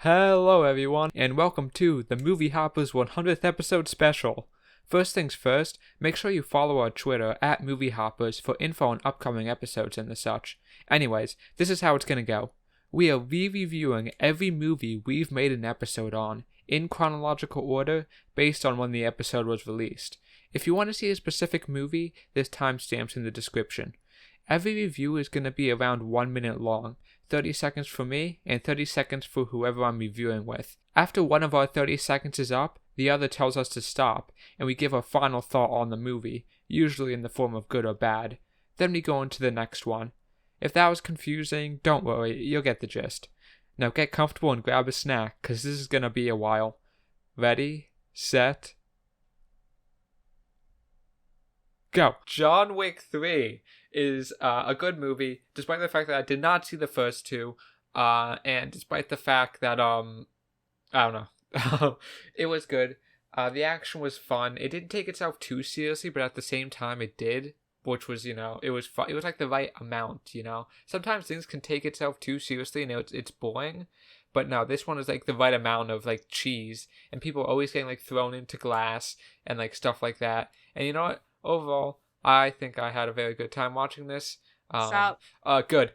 Hello everyone, and welcome to the Movie Hoppers 100th episode special. First things first, make sure you follow our Twitter at Movie Hoppers for info on upcoming episodes and the such. Anyways, this is how it's gonna go. We are re-reviewing every movie we've made an episode on, in chronological order, based on when the episode was released. If you want to see a specific movie, there's timestamps in the description. Every review is going to be around 1 minute long, 30 seconds for me and 30 seconds for whoever I'm reviewing with. After one of our 30 seconds is up, the other tells us to stop, and we give our final thought on the movie, usually in the form of good or bad. Then we go into the next one. If that was confusing, don't worry, you'll get the gist. Now get comfortable and grab a snack, cause this is going to be a while. Ready, set, go. John Wick 3 is a good movie, despite the fact that I did not see the first two, and despite the fact that, I don't know, it was good. The action was fun. It didn't take itself too seriously, but at the same time it did, which was, it was fun. It was like the right amount, Sometimes things can take itself too seriously and it's boring, but no, this one is like the right amount of like cheese, and people are always getting like thrown into glass and like stuff like that. And you know what? Overall, I think I had a very good time watching this. Stop. Good.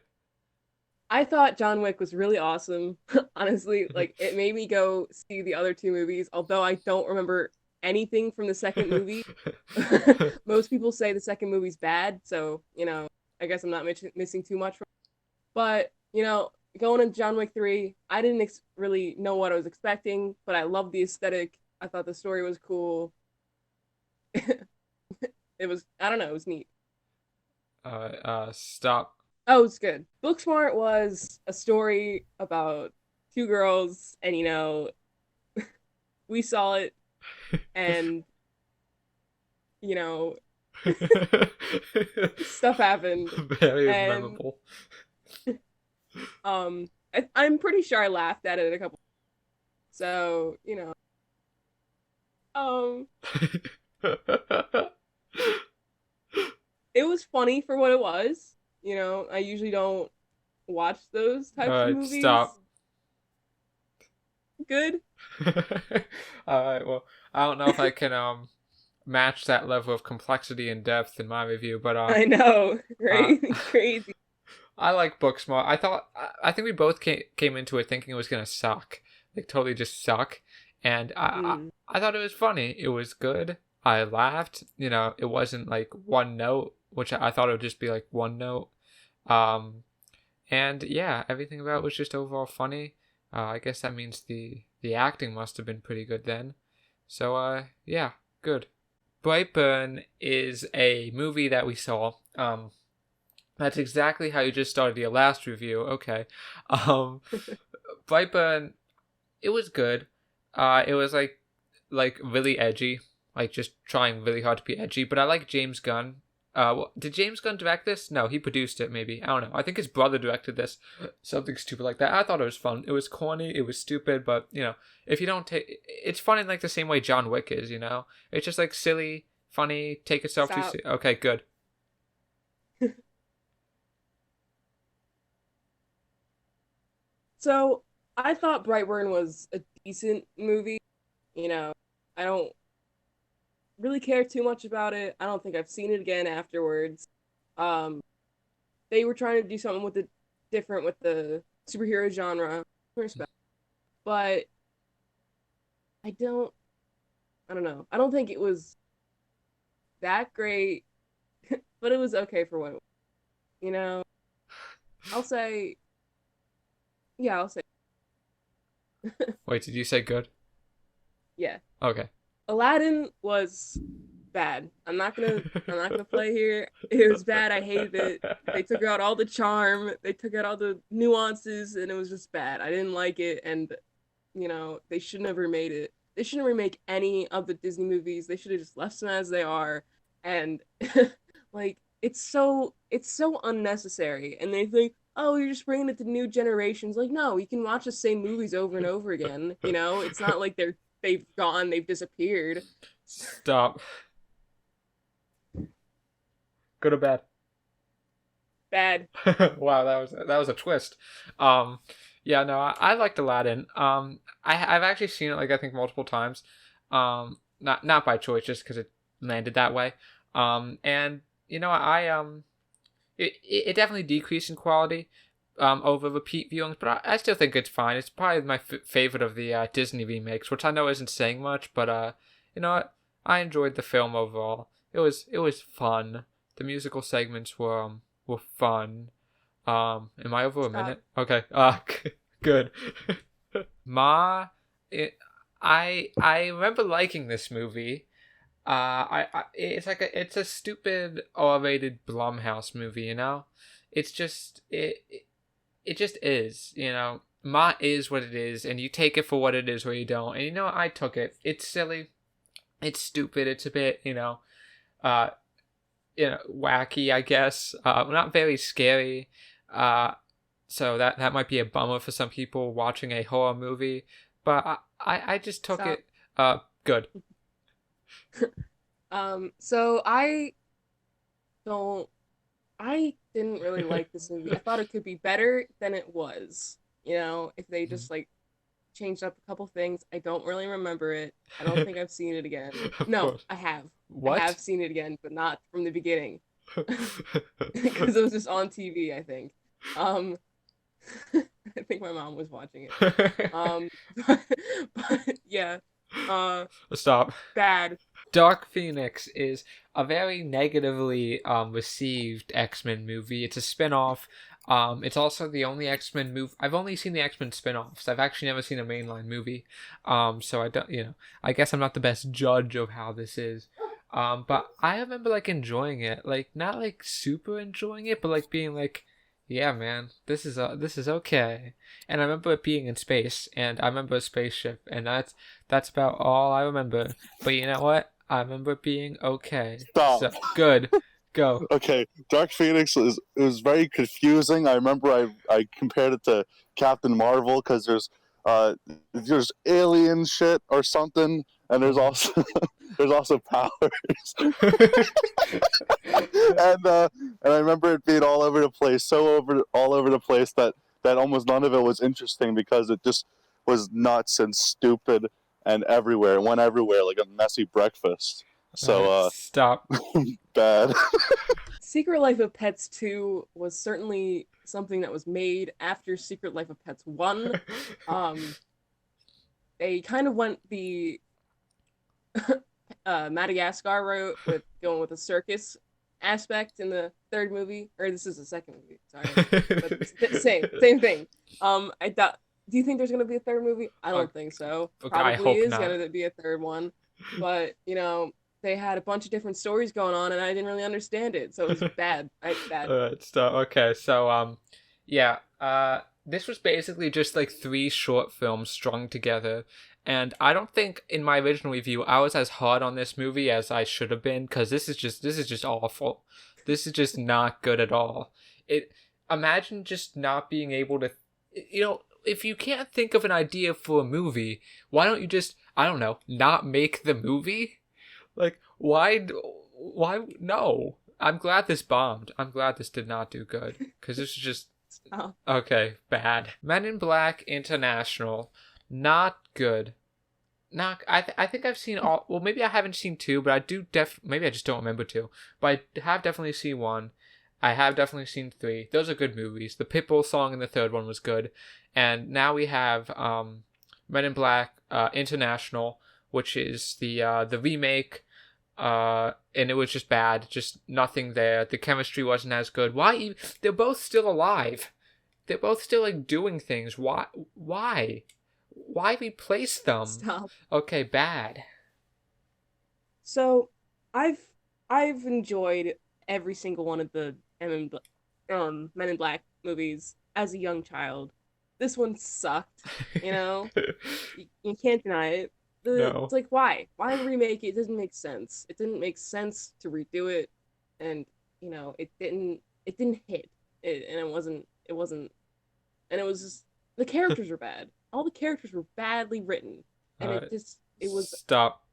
I thought John Wick was really awesome. Honestly, like it made me go see the other two movies, although I don't remember anything from the second movie. Most people say the second movie's bad, so, I guess I'm not missing too much from it. But, going into John Wick 3, I didn't really know what I was expecting, but I loved the aesthetic. I thought the story was cool. It was, I don't know, it was neat. Stop. Oh, it's good. Booksmart was a story about two girls, and, we saw it, and, stuff happened. Very and, memorable. I'm pretty sure I laughed at it a couple. So, it was funny for what it was. I usually don't watch those types of movies. Stop. Good. Alright, well, I don't know if I can match that level of complexity and depth in my review, but I know, right? Crazy. I like Booksmart. I think we both came into it thinking it was gonna suck, like totally just suck, and I thought it was funny. It was good. I laughed. It wasn't like one note, which I thought it would just be like one note. And yeah, everything about it was just overall funny. I guess that means the acting must have been pretty good then. So yeah, good. Brightburn is a movie that we saw. That's exactly how you just started your last review. Okay. Brightburn, it was good. It was like really edgy, like just trying really hard to be edgy. But I like James Gunn. Did James Gunn direct this? No, he produced it, maybe. I don't know. I think his brother directed this. Something stupid like that. I thought it was fun. It was corny. It was stupid. But, if you don't take... It's fun in, like, the same way John Wick is, It's just, like, silly, funny, take itself too seriously. Okay, good. So, I thought Brightburn was a decent movie. I don't really care too much about it. I don't think I've seen it again afterwards. They were trying to do something different with the superhero genre, but I don't know. I don't think it was that great, but it was okay for what it was. I'll say, yeah, I'll say. Wait, did you say good? Yeah. Okay. Aladdin was bad. I'm not gonna play here. It was bad. I hated it. They took out all the charm. They took out all the nuances, and it was just bad. I didn't like it, and they shouldn't have remade it. They shouldn't remake any of the Disney movies. They should have just left them as they are. And like it's so unnecessary. And they think, oh, you're just bringing it to new generations. Like, no, you can watch the same movies over and over again. It's not like they've disappeared. Stop. Good or bad? Bad. Wow, that was a twist. Yeah, no, I liked Aladdin. I've actually seen it like I think multiple times. Not by choice, just because it landed that way. And it definitely decreased in quality over repeat viewings, but I still think it's fine. It's probably my favorite of the Disney remakes, which I know isn't saying much, but you know what? I enjoyed the film overall. It was fun. The musical segments were fun. Am I over a minute? Okay. Good. Ma, I remember liking this movie. It's a stupid R-rated Blumhouse movie, you know. It's just it just is, you know. Ma is what it is, and you take it for what it is, or you don't. And you know, I took it. It's silly. It's stupid. It's a bit, uh, wacky, I guess. Not very scary. So that might be a bummer for some people watching a horror movie. But I just took it. Good. So I didn't really like this movie. I thought it could be better than it was. You know, if they just like changed up a couple things. I don't really remember it. I don't think I've seen it again. No, course. I have. What? I have seen it again, but not from the beginning. Because it was just on TV, I think. I think my mom was watching it. But yeah. Stop. Bad. Dark Phoenix is a very negatively received X-Men movie. It's a spin-off. It's also the only X-Men movie. I've only seen the X-Men spin-offs. I've actually never seen a mainline movie. So I don't, I guess I'm not the best judge of how this is. But I remember like enjoying it, like not like super enjoying it, but like being like, yeah, man, this is okay. And I remember it being in space, and I remember a spaceship, and that's about all I remember. But you know what? I remember it being okay. Stop. So, good. Go. Okay, Dark Phoenix was very confusing. I remember I compared it to Captain Marvel because there's alien shit or something, and there's also there's also powers. And I remember it being all over the place, all over the place that almost none of it was interesting because it just was nuts and stupid and everywhere. It went everywhere like a messy breakfast. So Stop. bad. Secret Life of Pets 2 was certainly something that was made after Secret Life of Pets 1. They kind of went the Madagascar route with going with a circus aspect in the third movie, or this is the second movie. Sorry, but same thing. I thought. Do you think there's gonna be a third movie? I don't think so. Probably is gonna be a third one, but they had a bunch of different stories going on, and I didn't really understand it, so it was bad. Bad. Okay, so this was basically just like 3 short films strung together, and I don't think in my original review I was as hard on this movie as I should have been, because this is just awful. This is just not good at all. Imagine just not being able to, if you can't think of an idea for a movie, why don't you just, I don't know, not make the movie? Like, why, no. I'm glad this bombed. I'm glad this did not do good, because this is just, okay, bad. Men in Black International, not good. I think I've seen all, well, maybe I haven't seen 2, but I do maybe I just don't remember 2, but I have definitely seen 1. I have definitely seen 3. Those are good movies. The Pitbull song in the third one was good. And now we have Men in Black International, which is the remake, and it was just bad. Just nothing there. The chemistry wasn't as good. Why? They're both still alive. They're both still like doing things. Why? Why replace them? Stop. Okay, bad. So, I've enjoyed every single one of the Men in Black movies as a young child. This one sucked, you can't deny it. No. It's like, why remake it? It doesn't make sense. It didn't make sense to redo it, and it didn't hit it, and it wasn't, and it was just, the characters were bad. All the characters were badly written, and it was Stop.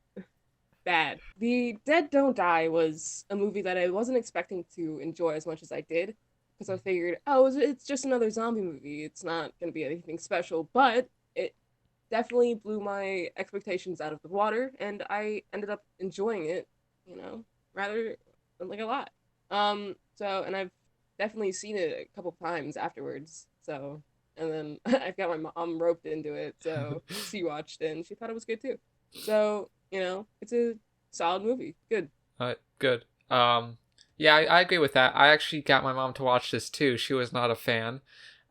bad. The Dead Don't Die was a movie that I wasn't expecting to enjoy as much as I did. because I figured, oh, it's just another zombie movie. It's not gonna be anything special, but it definitely blew my expectations out of the water, and I ended up enjoying it, rather like a lot. And I've definitely seen it a couple times afterwards. So, and then I've got my mom roped into it, so she watched it and she thought it was good too. So, it's a solid movie. Good. Good. Yeah, I agree with that. I actually got my mom to watch this too. She was not a fan.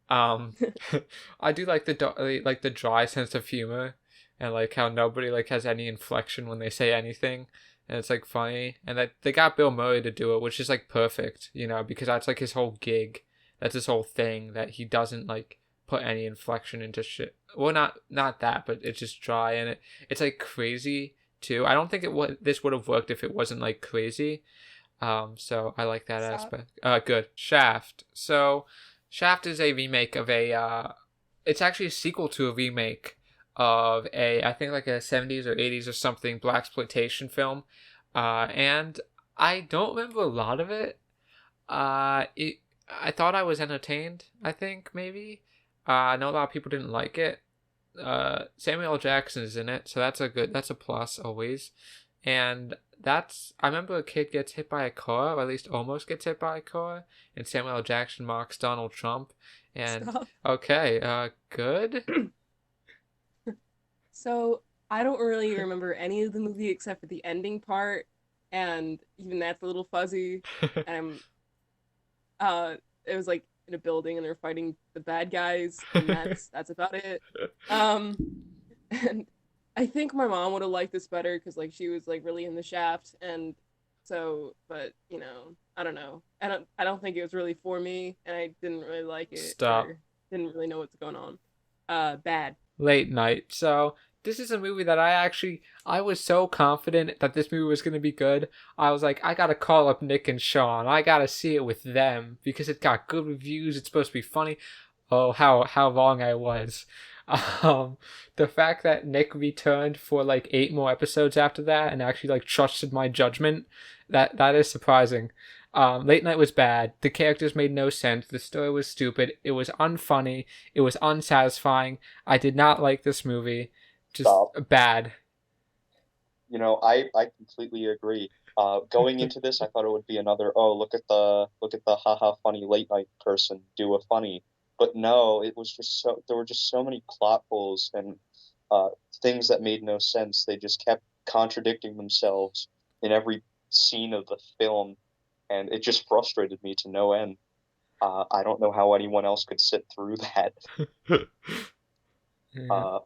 I do like the dry sense of humor, and like how nobody like has any inflection when they say anything, and it's like funny. And that they got Bill Murray to do it, which is like perfect, because that's like his whole gig. That's his whole thing, that he doesn't like put any inflection into shit. Well, not that, but it's just dry, and it's like crazy too. I don't think this would have worked if it wasn't like crazy. So I like that aspect. Good. Shaft. So Shaft is a remake of it's actually a sequel to a remake of I think like a 70s or 80s or something blaxploitation film. And I don't remember a lot of it. I thought I was entertained, I think, maybe. I know a lot of people didn't like it. Samuel L. Jackson is in it, so that's a plus always. And I remember a kid gets hit by a car, or at least almost gets hit by a car, and Samuel L. Jackson mocks Donald Trump. And Stop. Okay, good. So I don't really remember any of the movie except for the ending part, and even that's a little fuzzy. And it was like in a building and they're fighting the bad guys, and that's about it. And I think my mom would have liked this better because like she was like really in the Shaft, and so, but I don't know. I don't think it was really for me, and I didn't really like it. Stop. Or didn't really know what's going on. Bad. Late Night. So this is a movie that I was so confident that this movie was going to be good. I was like, I got to call up Nick and Sean. I got to see it with them because it got good reviews. It's supposed to be funny. Oh, how wrong I was. The fact that Nick returned for like 8 more episodes after that and actually like trusted my judgment, that is surprising. Late Night was bad. The characters made no sense. The story was stupid. It was unfunny. It was unsatisfying. I did not like this movie. Just bad. I completely agree. Going into this, I thought it would be another, look at the haha funny late night person do a funny. But no, it was just there were just so many plot holes and things that made no sense. They just kept contradicting themselves in every scene of the film, and it just frustrated me to no end. I don't know how anyone else could sit through that.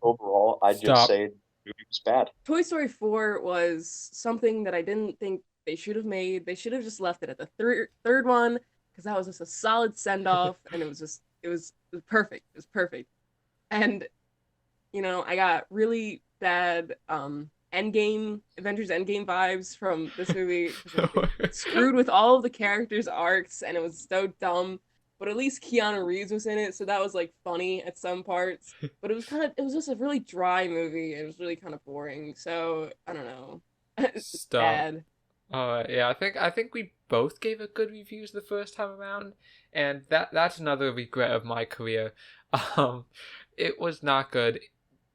Overall, I'd just say the movie was bad. Toy Story 4 was something that I didn't think they should have made. They should have just left it at the third one, because that was just a solid send-off, and it was perfect. It was perfect. And, I got really bad Avengers Endgame vibes from this movie. It screwed with all of the characters' arcs, and it was so dumb. But at least Keanu Reeves was in it, so that was like funny at some parts. But it was just a really dry movie. It was really kind of boring. So I don't know. It's bad. Yeah, I think we both gave it good reviews the first time around, and that's another regret of my career. It was not good.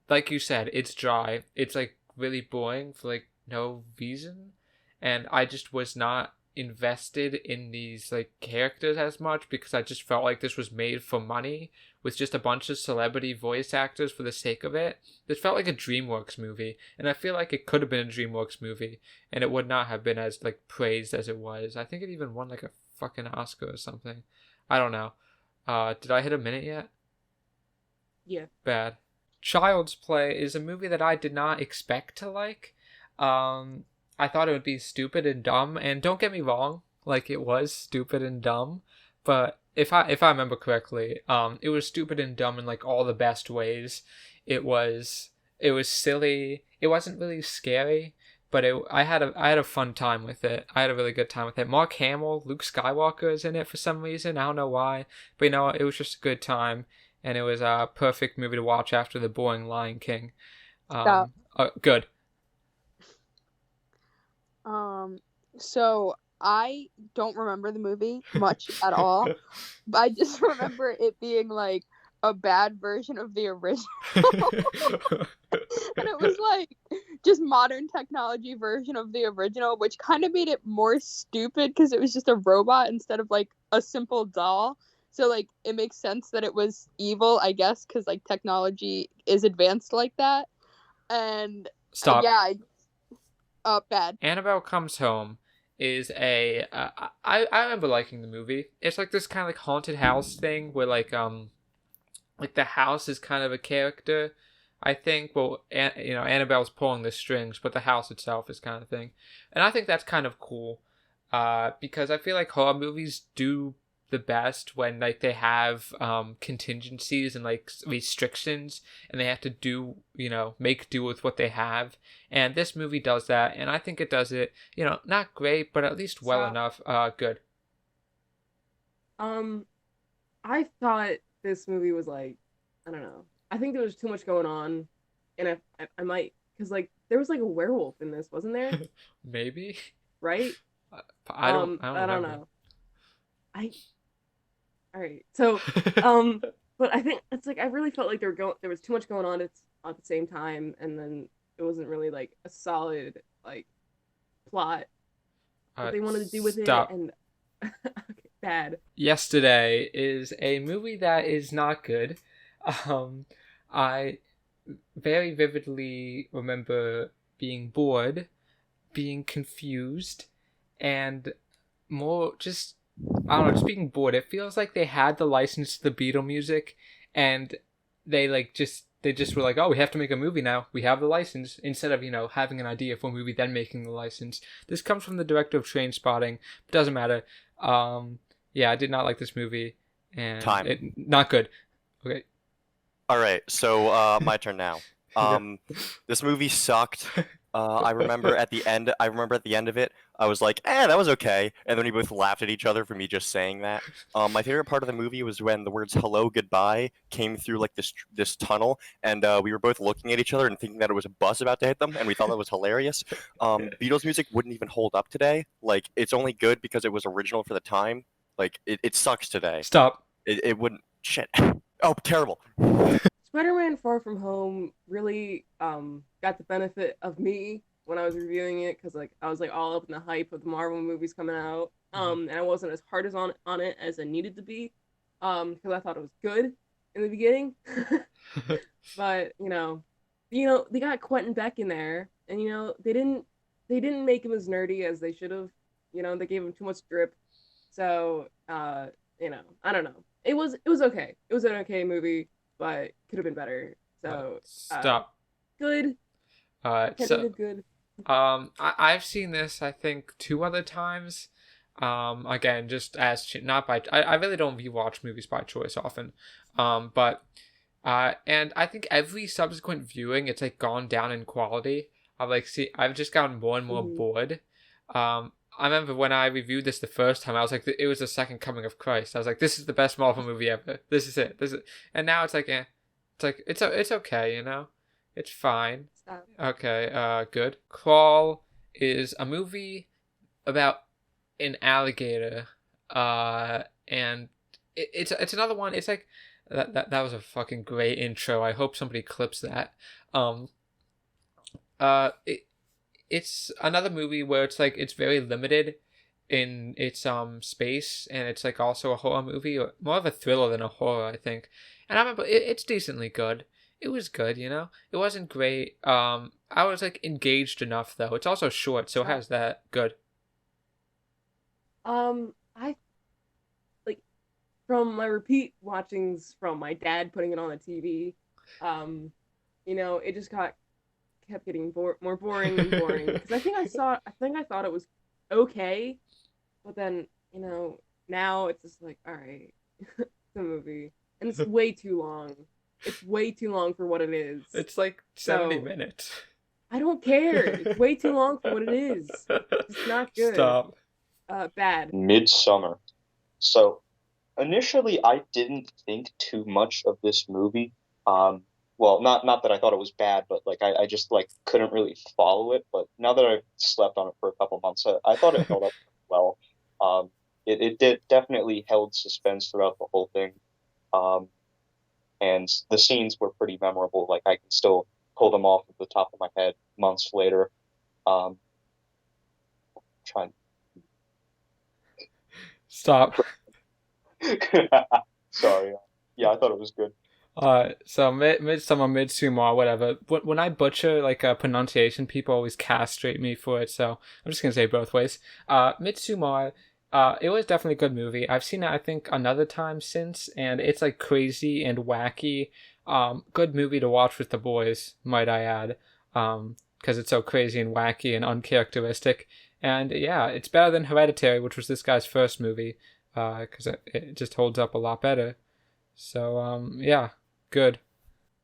Like you said, it's dry. It's like really boring for like no reason, and I just was not invested in these like characters as much because I just felt like this was made for money with just a bunch of celebrity voice actors for the sake of it. This felt like a DreamWorks movie, and I feel like it could have been a DreamWorks movie and it would not have been as like praised as it was. I think it even won like a fucking Oscar or something. I don't know. Did I hit a minute yet? Yeah. Bad. Child's Play is a movie that I did not expect to like. I thought it would be stupid and dumb, and don't get me wrong, like it was stupid and dumb, but if I remember correctly, it was stupid and dumb in like all the best ways. It was silly. It wasn't really scary, but I had a fun time with it. I had a really good time with it. Mark Hamill, Luke Skywalker is in it for some reason. I don't know why, but it was just a good time, and it was a perfect movie to watch after the boring Lion King. Stop. Good. So I don't remember the movie much at all. But I just remember it being like a bad version of the original. And it was like just modern technology version of the original, which kind of made it more stupid because it was just a robot instead of like a simple doll. So like it makes sense that it was evil, I guess, because like technology is advanced like that. And Stop. yeah, bad. Annabelle Comes Home is a I remember liking the movie. It's like this kind of like haunted house thing where like the house is kind of a character. I think, well, Annabelle's pulling the strings, but the house itself is kind of thing. And I think that's kind of cool because I feel like horror movies do the best when like they have contingencies and like restrictions and they have to do, make do with what they have. And this movie does that. And I think it does it, not great, but at least well enough. Good. I thought this movie was like, I don't know. I think there was too much going on, and I might, because like there was like a werewolf in this, wasn't there? Maybe. Right? I don't know. All right. So, but I think it's like I really felt like there was too much going on at the same time, and then it wasn't really like a solid like plot what they wanted to do with stop. it, and okay, bad. Yesterday is a movie that is not good. I very vividly remember being bored, being confused, and more just, I don't know, just being bored. It feels like they had the license to the Beatle music, and they just were like, oh, we have to make a movie now. We have the license, instead of, having an idea for a movie, then making the license. This comes from the director of Trainspotting. It doesn't matter. Yeah, I did not like this movie, and not good. Okay. All right, so my turn now. This movie sucked. I remember at the end of it, I was like, that was okay. And then we both laughed at each other for me just saying that. My favorite part of the movie was when the words hello, goodbye came through like this tunnel, and we were both looking at each other and thinking that it was a bus about to hit them, and we thought that was hilarious. Beatles music wouldn't even hold up today. Like, it's only good because it was original for the time. Like, it sucks today. Stop. It wouldn't... Shit. Oh, terrible. Spider-Man Far From Home really got the benefit of me when I was reviewing it, because like I was like all up in the hype of the Marvel movies coming out, and I wasn't as hard on it as I needed to be, because I thought it was good in the beginning. But they got Quentin Beck in there, and they didn't make him as nerdy as they should have. They gave him too much drip. So I don't know. It was okay. It was an okay movie, but could have been better. So stop. Good. Good. I've seen this, I think, 2 other times. Again, just as not by. I really don't rewatch movies by choice often. But and I think every subsequent viewing, it's like gone down in quality. I've just gotten more and more bored. I remember when I reviewed this the first time, I was like, it was the second coming of Christ. I was like, this is the best Marvel movie ever. This is it. And now it's like, it's okay, It's fine. Stop. Okay, good. Crawl is a movie about an alligator, and it's another one. It's like that was a fucking great intro. I hope somebody clips that. It's another movie where it's like it's very limited in its space, and it's like also a horror movie, or more of a thriller than a horror, I think. And I remember it's decently good. It was good, It wasn't great. I was like engaged enough though. It's also short, so it has that. Good. I like, from my repeat watchings from my dad putting it on the TV, it just kept getting more boring and boring, because I think I thought it was okay, but then now it's just like, all right. The movie, and it's way too long. It's way too long for what it is. It's like 70 minutes. I don't care. It's way too long for what it is. It's not good. Stop. Bad. Midsommar. So initially I didn't think too much of this movie. Well, not that I thought it was bad, but like I just like couldn't really follow it. But now that I've slept on it for a couple months, I thought it held up well. It did definitely held suspense throughout the whole thing. And the scenes were pretty memorable. Like, I can still pull them off at the top of my head months later. Trying. Stop. Sorry. Yeah, I thought it was good. So Midsommar, whatever. When I butcher like a pronunciation, people always castrate me for it. So I'm just gonna say both ways. Midsommar. It was definitely a good movie. I've seen it, I think, another time since, and it's like crazy and wacky. Good movie to watch with the boys, might I add, because it's so crazy and wacky and uncharacteristic. And yeah, it's better than Hereditary, which was this guy's first movie, because it just holds up a lot better. So yeah, good.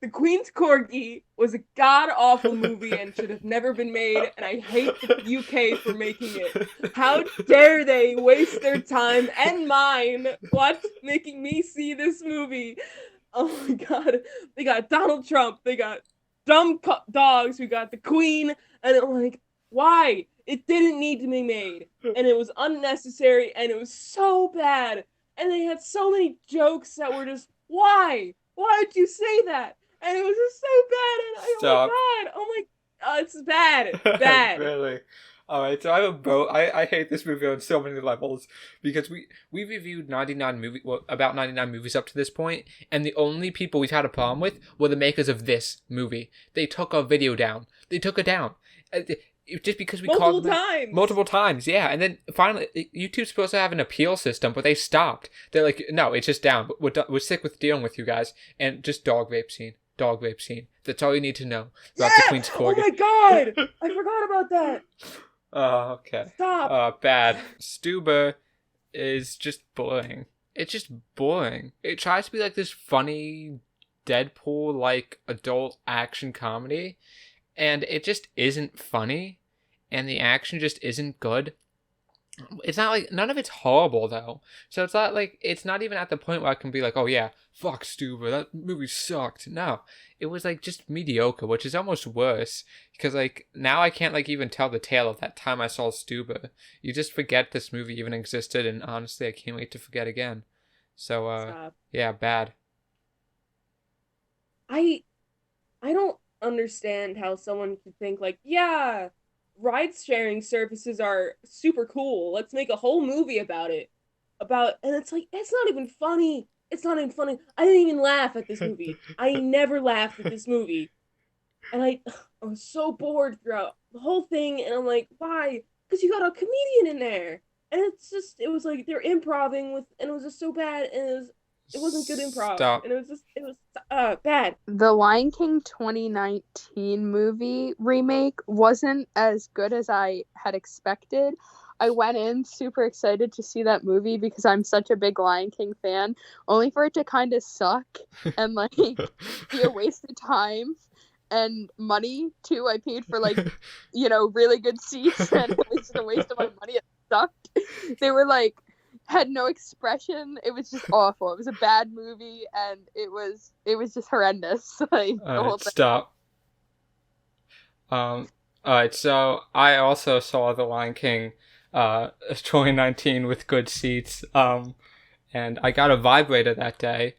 The Queen's Corgi was a god-awful movie and should have never been made, and I hate the UK for making it. How dare they waste their time and mine making me see this movie? Oh my god. They got Donald Trump, they got dumb dogs, we got the Queen, and I'm like, why? It didn't need to be made, and it was unnecessary, and it was so bad, and they had so many jokes that were just, why? Why would you say that? And it was just so bad, and Stop. oh my god, it's bad, bad. Really? Alright, so I have a boat. I hate this movie on so many levels, because we reviewed about 99 movies up to this point, and the only people we've had a problem with were the makers of this movie. They took our video down. They took it down. Just because we called them multiple times, yeah. And then finally, YouTube's supposed to have an appeal system, but they stopped. They're like, no, it's just down. We're sick with dealing with you guys, and just dog rape scene. That's all you need to know about the Queen's Corgi. Oh my god, I forgot about that. Oh, okay. Stop. Bad. Stuber is just boring. It's just boring. It tries to be like this funny, Deadpool-like adult action comedy, and it just isn't funny, and the action just isn't good. It's not like, none of it's horrible though. So it's not like, it's not even at the point where I can be like, oh yeah, fuck Stuber, that movie sucked. No, it was like just mediocre, which is almost worse, because like now I can't like even tell the tale of that time I saw Stuber. You just forget this movie even existed, and honestly I can't wait to forget again. So Stop. Yeah, bad. I don't understand how someone could think like, yeah, ride-sharing services are super cool. Let's make a whole movie about it. And it's like, it's not even funny. It's not even funny. I didn't even laugh at this movie. I never laughed at this movie. And I was so bored throughout the whole thing, and I'm like, why? Because you got a comedian in there. And it was like, they're improvising and it was just so bad, and it wasn't good improv. Stop. And it was bad. The Lion King 2019 movie remake wasn't as good as I had expected. I went in super excited to see that movie because I'm such a big Lion King fan, only for it to kind of suck and like be a waste of time and money too. I paid for like, really good seats, and it was just a waste of my money. It sucked. They were like, had no expression. It was just awful. It was a bad movie, and it was just horrendous. Like, the whole thing. Stop. Alright, so I also saw The Lion King 2019 with good seats, and I got a vibrator that day.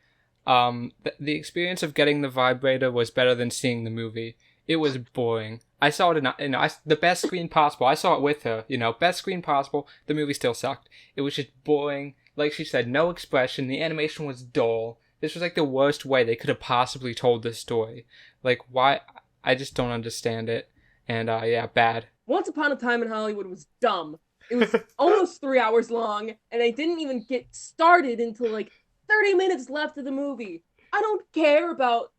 The experience of getting the vibrator was better than seeing the movie. It was boring. I saw it in the best screen possible. I saw it with her, best screen possible. The movie still sucked. It was just boring. Like she said, no expression. The animation was dull. This was like the worst way they could have possibly told this story. Like, why? I just don't understand it. And yeah, bad. Once Upon a Time in Hollywood was dumb. It was almost 3 hours long, and I didn't even get started until like 30 minutes left of the movie. I don't care about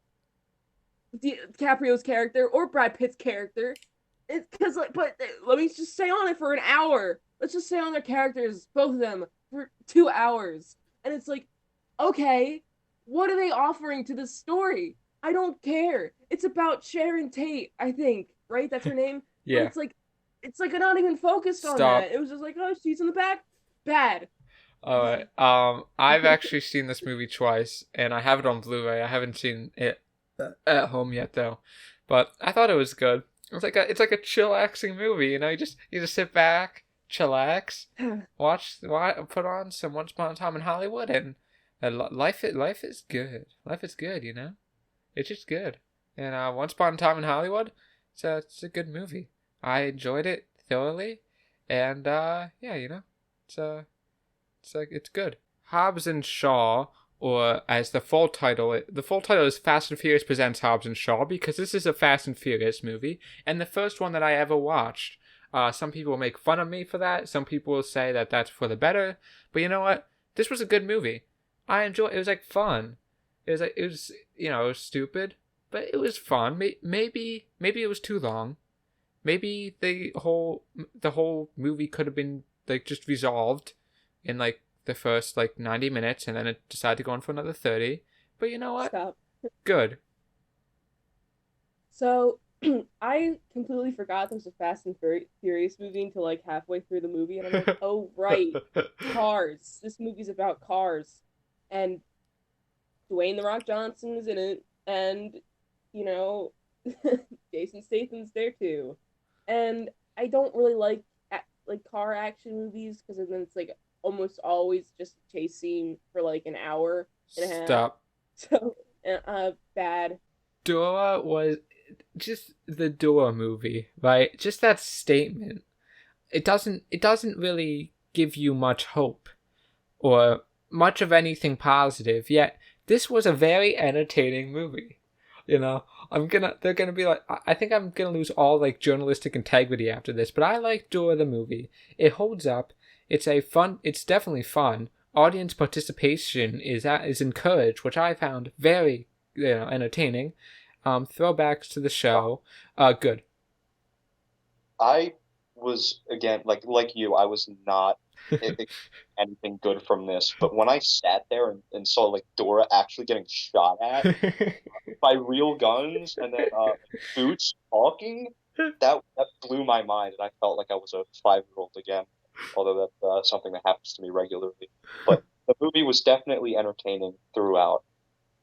DiCaprio's character or Brad Pitt's character. It's because but let me just stay on it for an hour. Let's just stay on their characters, both of them, for 2 hours. And it's like, okay, what are they offering to this story? I don't care. It's about Sharon Tate, I think, right? That's her name. Yeah. But it's like not even focused on that. It was just like, oh, she's in the back. Bad. Alright. I've actually seen this movie twice, and I have it on Blu-ray. I haven't seen it at home yet though, but I thought it was good. It's like a chillaxing movie, you just sit back, chillax, put on some Once Upon a Time in Hollywood, and life is good. Life is good, you know? It's just good. And Once Upon a Time in Hollywood, it's a good movie. I enjoyed it thoroughly, and yeah, you know, it's good. Hobbs and Shaw, or as the full title is Fast and Furious Presents Hobbs and Shaw, because this is a Fast and Furious movie, and the first one that I ever watched. Some people will make fun of me for that. Some people will say that that's for the better. But you know what? This was a good movie. I enjoyed it. It was like fun. It was it was stupid, but it was fun. Maybe it was too long. Maybe the whole movie could have been like just resolved in like the first like 90 minutes, and then it decided to go on for another 30. But you know what? Stop. Good. So I completely forgot there was a Fast and Furious movie until like halfway through the movie, and I'm like, oh right, cars. This movie's about cars, and Dwayne "The Rock" Johnson is in it, and you know, Jason Statham's there too. And I don't really like car action movies because then it's like almost always just a chase scene for like an hour and a half. Stop. So bad. Dora was just the Dora movie, right? Just that statement. It doesn't really give you much hope or much of anything positive. Yet this was a very entertaining movie. You know, they're gonna be like, I think I'm gonna lose all like journalistic integrity after this, but I like Dora the movie. It holds up. It's definitely fun. Audience participation is encouraged, which I found very, entertaining. Throwbacks to the show. Good. I was, again, like you, I was not anything good from this, but when I sat there and saw like Dora actually getting shot at by real guns and then Boots talking, that blew my mind, and I felt like I was a 5-year-old again, although that's something that happens to me regularly. But the movie was definitely entertaining throughout,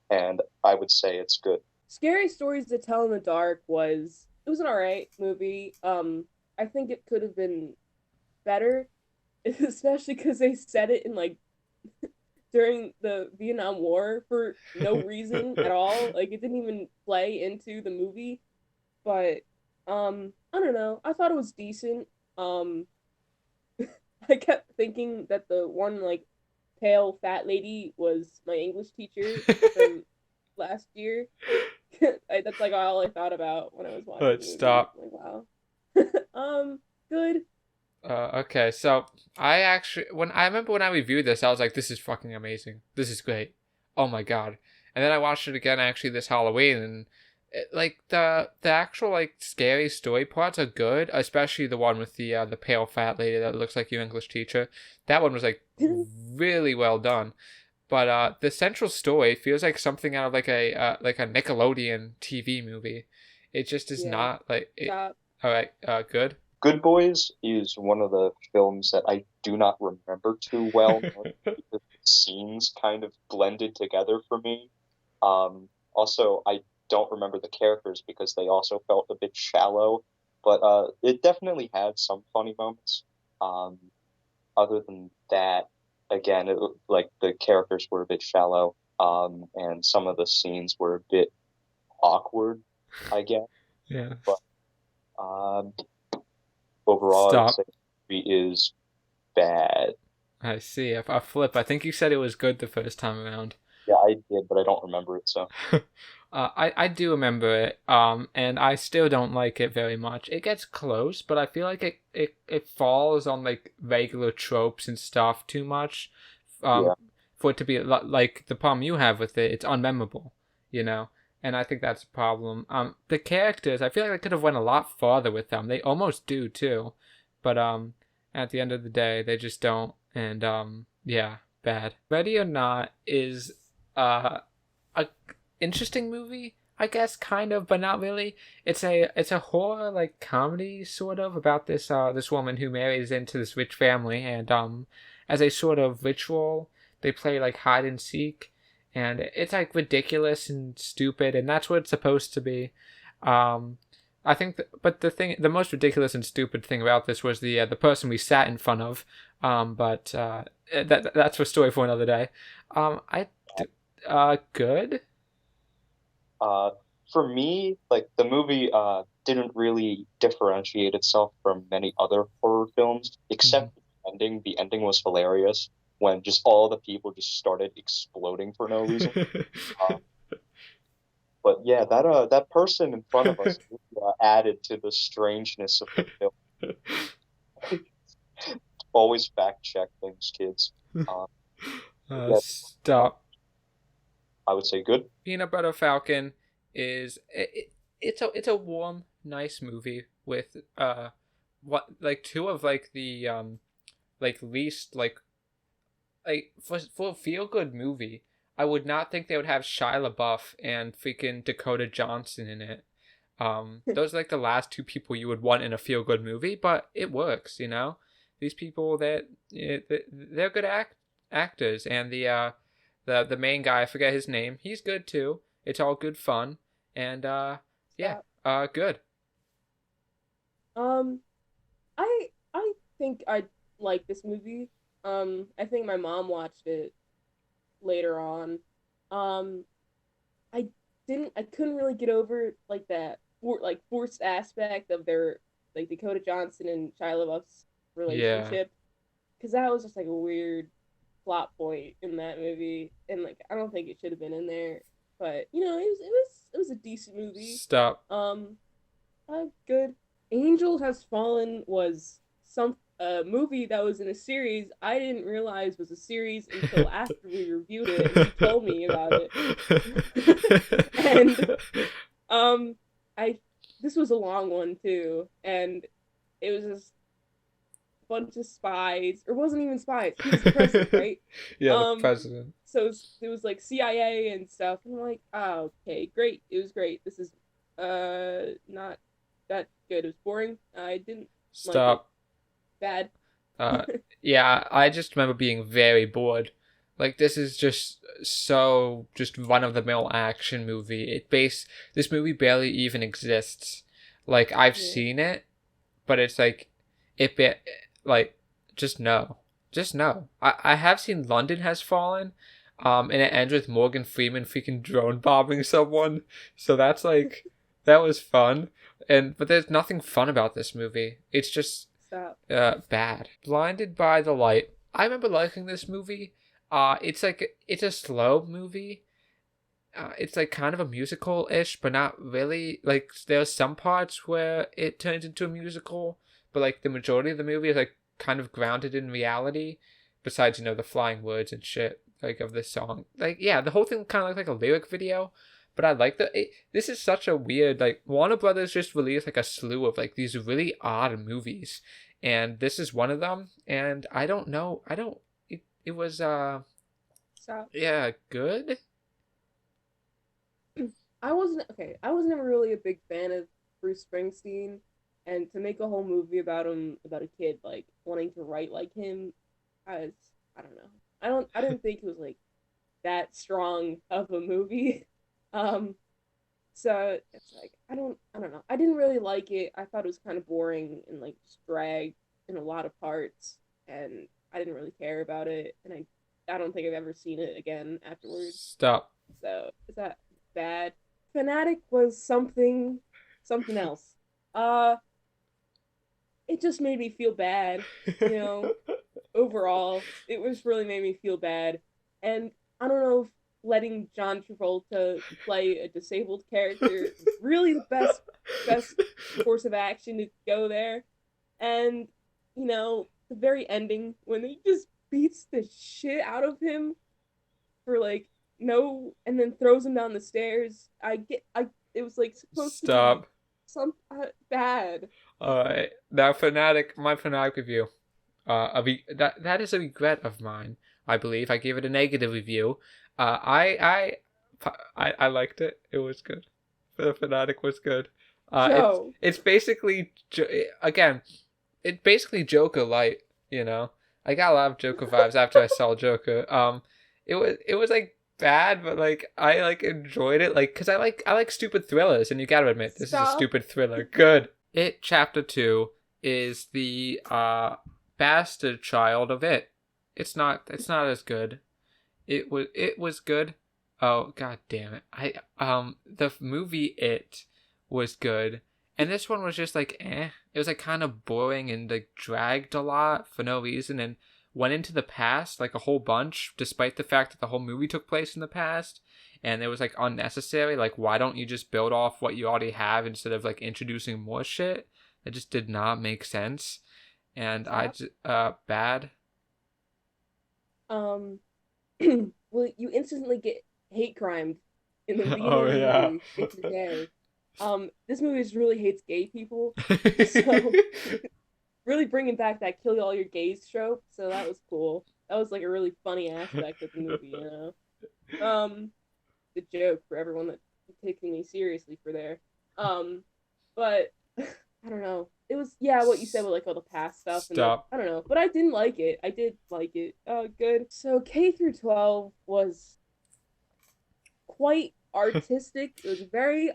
and I would say it's good. Scary Stories to Tell in the Dark was an alright movie. I think it could have been better, especially because they set it in like during the Vietnam War for no reason at all. Like it didn't even play into the movie. But I don't know. I thought it was decent. I kept thinking that the one like pale fat lady was my English teacher from last year. That's like all I thought about when I was watching. But stop. Like, wow. Good. Okay, so I remember when I reviewed this, I was like, this is fucking amazing. This is great. Oh my god. And then I watched it again actually this Halloween, and like the actual like scary story parts are good, especially the one with the pale fat lady that looks like your English teacher. That one was like really well done. But the central story feels like something out of like a Nickelodeon TV movie. It just is not like it. All right, good. Good Boys is one of the films that I do not remember too well because the scenes kind of blended together for me. Also, I don't remember the characters because they also felt a bit shallow, but it definitely had some funny moments. Other than that, again, like the characters were a bit shallow, and some of the scenes were a bit awkward, I guess. Yeah. But overall, Stop. I'd say the movie is bad. I see. I flip. I think you said it was good the first time around. Yeah, I did, but I don't remember it, so. I do remember it, and I still don't like it very much. It gets close, but I feel like it falls on like regular tropes and stuff too much, for it to be like the problem you have with it. It's unmemorable, you know, and I think that's a problem. The characters, I feel like I could have went a lot farther with them. They almost do too, but at the end of the day, they just don't, and yeah, bad. Ready or Not is a interesting movie, I guess, kind of, but not really. It's a horror like comedy sort of about this woman who marries into this rich family, and as a sort of ritual they play like hide and seek, and it's like ridiculous and stupid, and that's what it's supposed to be. I think, but the most ridiculous and stupid thing about this was the person we sat in front of. But that's a story for another day. Good. For me, like the movie didn't really differentiate itself from many other horror films, except the ending. The ending was hilarious when just all the people just started exploding for no reason. But yeah, that person in front of us added to the strangeness of the film. Always fact check things, kids. Stop. I would say good. Peanut Butter Falcon is it's a warm, nice movie with two of like the least like for a feel good movie. I would not think they would have Shia LaBeouf and freaking Dakota Johnson in it. Those are like the last two people you would want in a feel good movie, but it works, you know. These people they're good actors, and the main guy, I forget his name, he's good too. It's all good fun, and good. I think I like this movie. I think my mom watched it later on. I couldn't really get over like that forced aspect of their like Dakota Johnson and Shia LaBeouf's relationship, because that was just like a weird plot point in that movie, and like I don't think it should have been in there, but you know it was a decent movie. Stop. Good. Angel Has Fallen was a movie that was in a series I didn't realize was a series until after we reviewed it and you told me about it. And this was a long one too, and it was just a bunch of spies, or wasn't even spies, he was the president, right? Yeah, the president. So it was like CIA and stuff, and I'm like, oh, okay, great, it was great. This is not that good. It was boring. I didn't Stop. like it. Bad. Yeah, I just remember being very bored. Like, this is just run-of-the-mill action movie. This movie barely even exists. Like, I've seen it, but it's like, just no. Just no. I have seen London Has Fallen, and it ends with Morgan Freeman freaking drone bombing someone. So that's like, that was fun. But there's nothing fun about this movie. It's just bad. Blinded by the Light. I remember liking this movie. It's a slow movie. It's like kind of a musical-ish, but not really. Like, there's some parts where it turns into a musical, but like the majority of the movie is like kind of grounded in reality, besides, you know, the flying words and shit like of this song. Like, yeah, the whole thing kind of looked like a lyric video. But I like this is such a weird, like, Warner Brothers just released like a slew of like these really odd movies, and this is one of them. And I don't know, it was yeah, good. I was never really a big fan of Bruce Springsteen, and to make a whole movie about him, about a kid like wanting to write like him, I don't know. I didn't think it was like that strong of a movie. So it's like I don't know. I didn't really like it. I thought it was kind of boring and like just dragged in a lot of parts, and I didn't really care about it, and I don't think I've ever seen it again afterwards. Stop. So is that bad? Fanatic was something else. It just made me feel bad, you know. Overall, it was really made me feel bad, and I don't know if letting John Travolta play a disabled character is really the best course of action to go there. And you know, the very ending when he just beats the shit out of him for like no, and then throws him down the stairs. It was like supposed to be some bad. Alright, now my Fanatic review. That is a regret of mine. I believe I gave it a negative review. I liked it. It was good. The Fanatic was good. It's basically again, it's basically Joker light. You know, I got a lot of Joker vibes after I saw Joker. It was like bad, but like I like enjoyed it, like because I like stupid thrillers, and you gotta admit this is a Stop. stupid thriller. Good. It Chapter 2 is the bastard child of It. It's not as good. It was good. Oh god damn it! The movie It was good, and this one was just like eh. It was like kind of boring and like dragged a lot for no reason, and went into the past like a whole bunch, despite the fact that the whole movie took place in the past, and it was like unnecessary. Like, why don't you just build off what you already have instead of like introducing more shit? It just did not make sense, and bad. Well, you instantly get hate crimed in the beginning Oh, of the yeah. movie if you're gay. This movie just really hates gay people, so really bringing back that kill all your gays trope. So that was cool. That was like a really funny aspect of the movie, you know. The joke for everyone that taking me seriously for there. But I don't know. It was what you said with like all the past stuff. Stop. And I don't know, but I didn't like it. I did like it. Good. So K through 12 was quite artistic. It was a very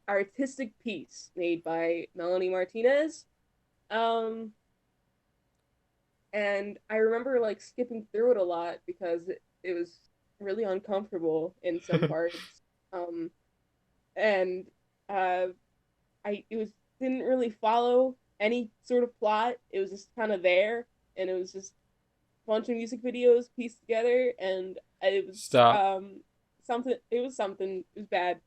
artistic piece made by Melanie Martinez. And I remember like skipping through it a lot because it was really uncomfortable in some parts. And didn't really follow any sort of plot. It was just kind of there, and it was just a bunch of music videos pieced together, and it was something. It was something. It was bad.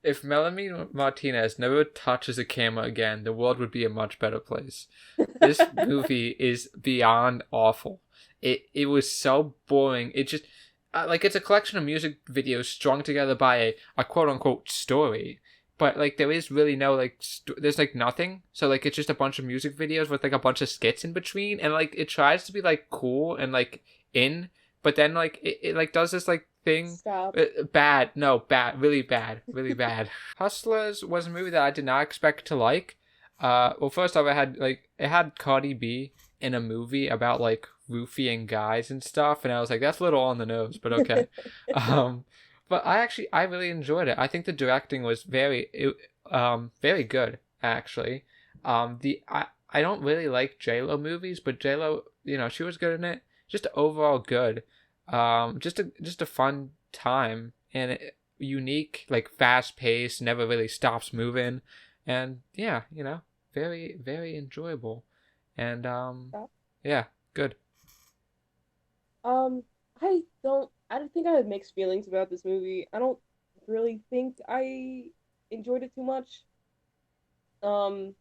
If Melanie Martinez never touches a camera again, the world would be a much better place. This movie is beyond awful. It was so boring. It just like it's a collection of music videos strung together by a quote unquote story. But like there is really no like there's like nothing. So like it's just a bunch of music videos with like a bunch of skits in between, and like it tries to be like cool and like but then like it like does this like thing. Stop. Bad, really bad. Hustlers was a movie that I did not expect to like. Well, first off, it had Cardi B in a movie about like roofing guys and stuff, and I was like, that's a little on the nose, but okay. But I really enjoyed it. I think the directing was very good, actually. I don't really like J-Lo movies, but J-Lo, she was good in it. Just overall good. Just a fun time, and unique, like fast paced, never really stops moving, and yeah, very, very enjoyable. And yeah, good. I don't think I have mixed feelings about this movie. I don't really think I enjoyed it too much. I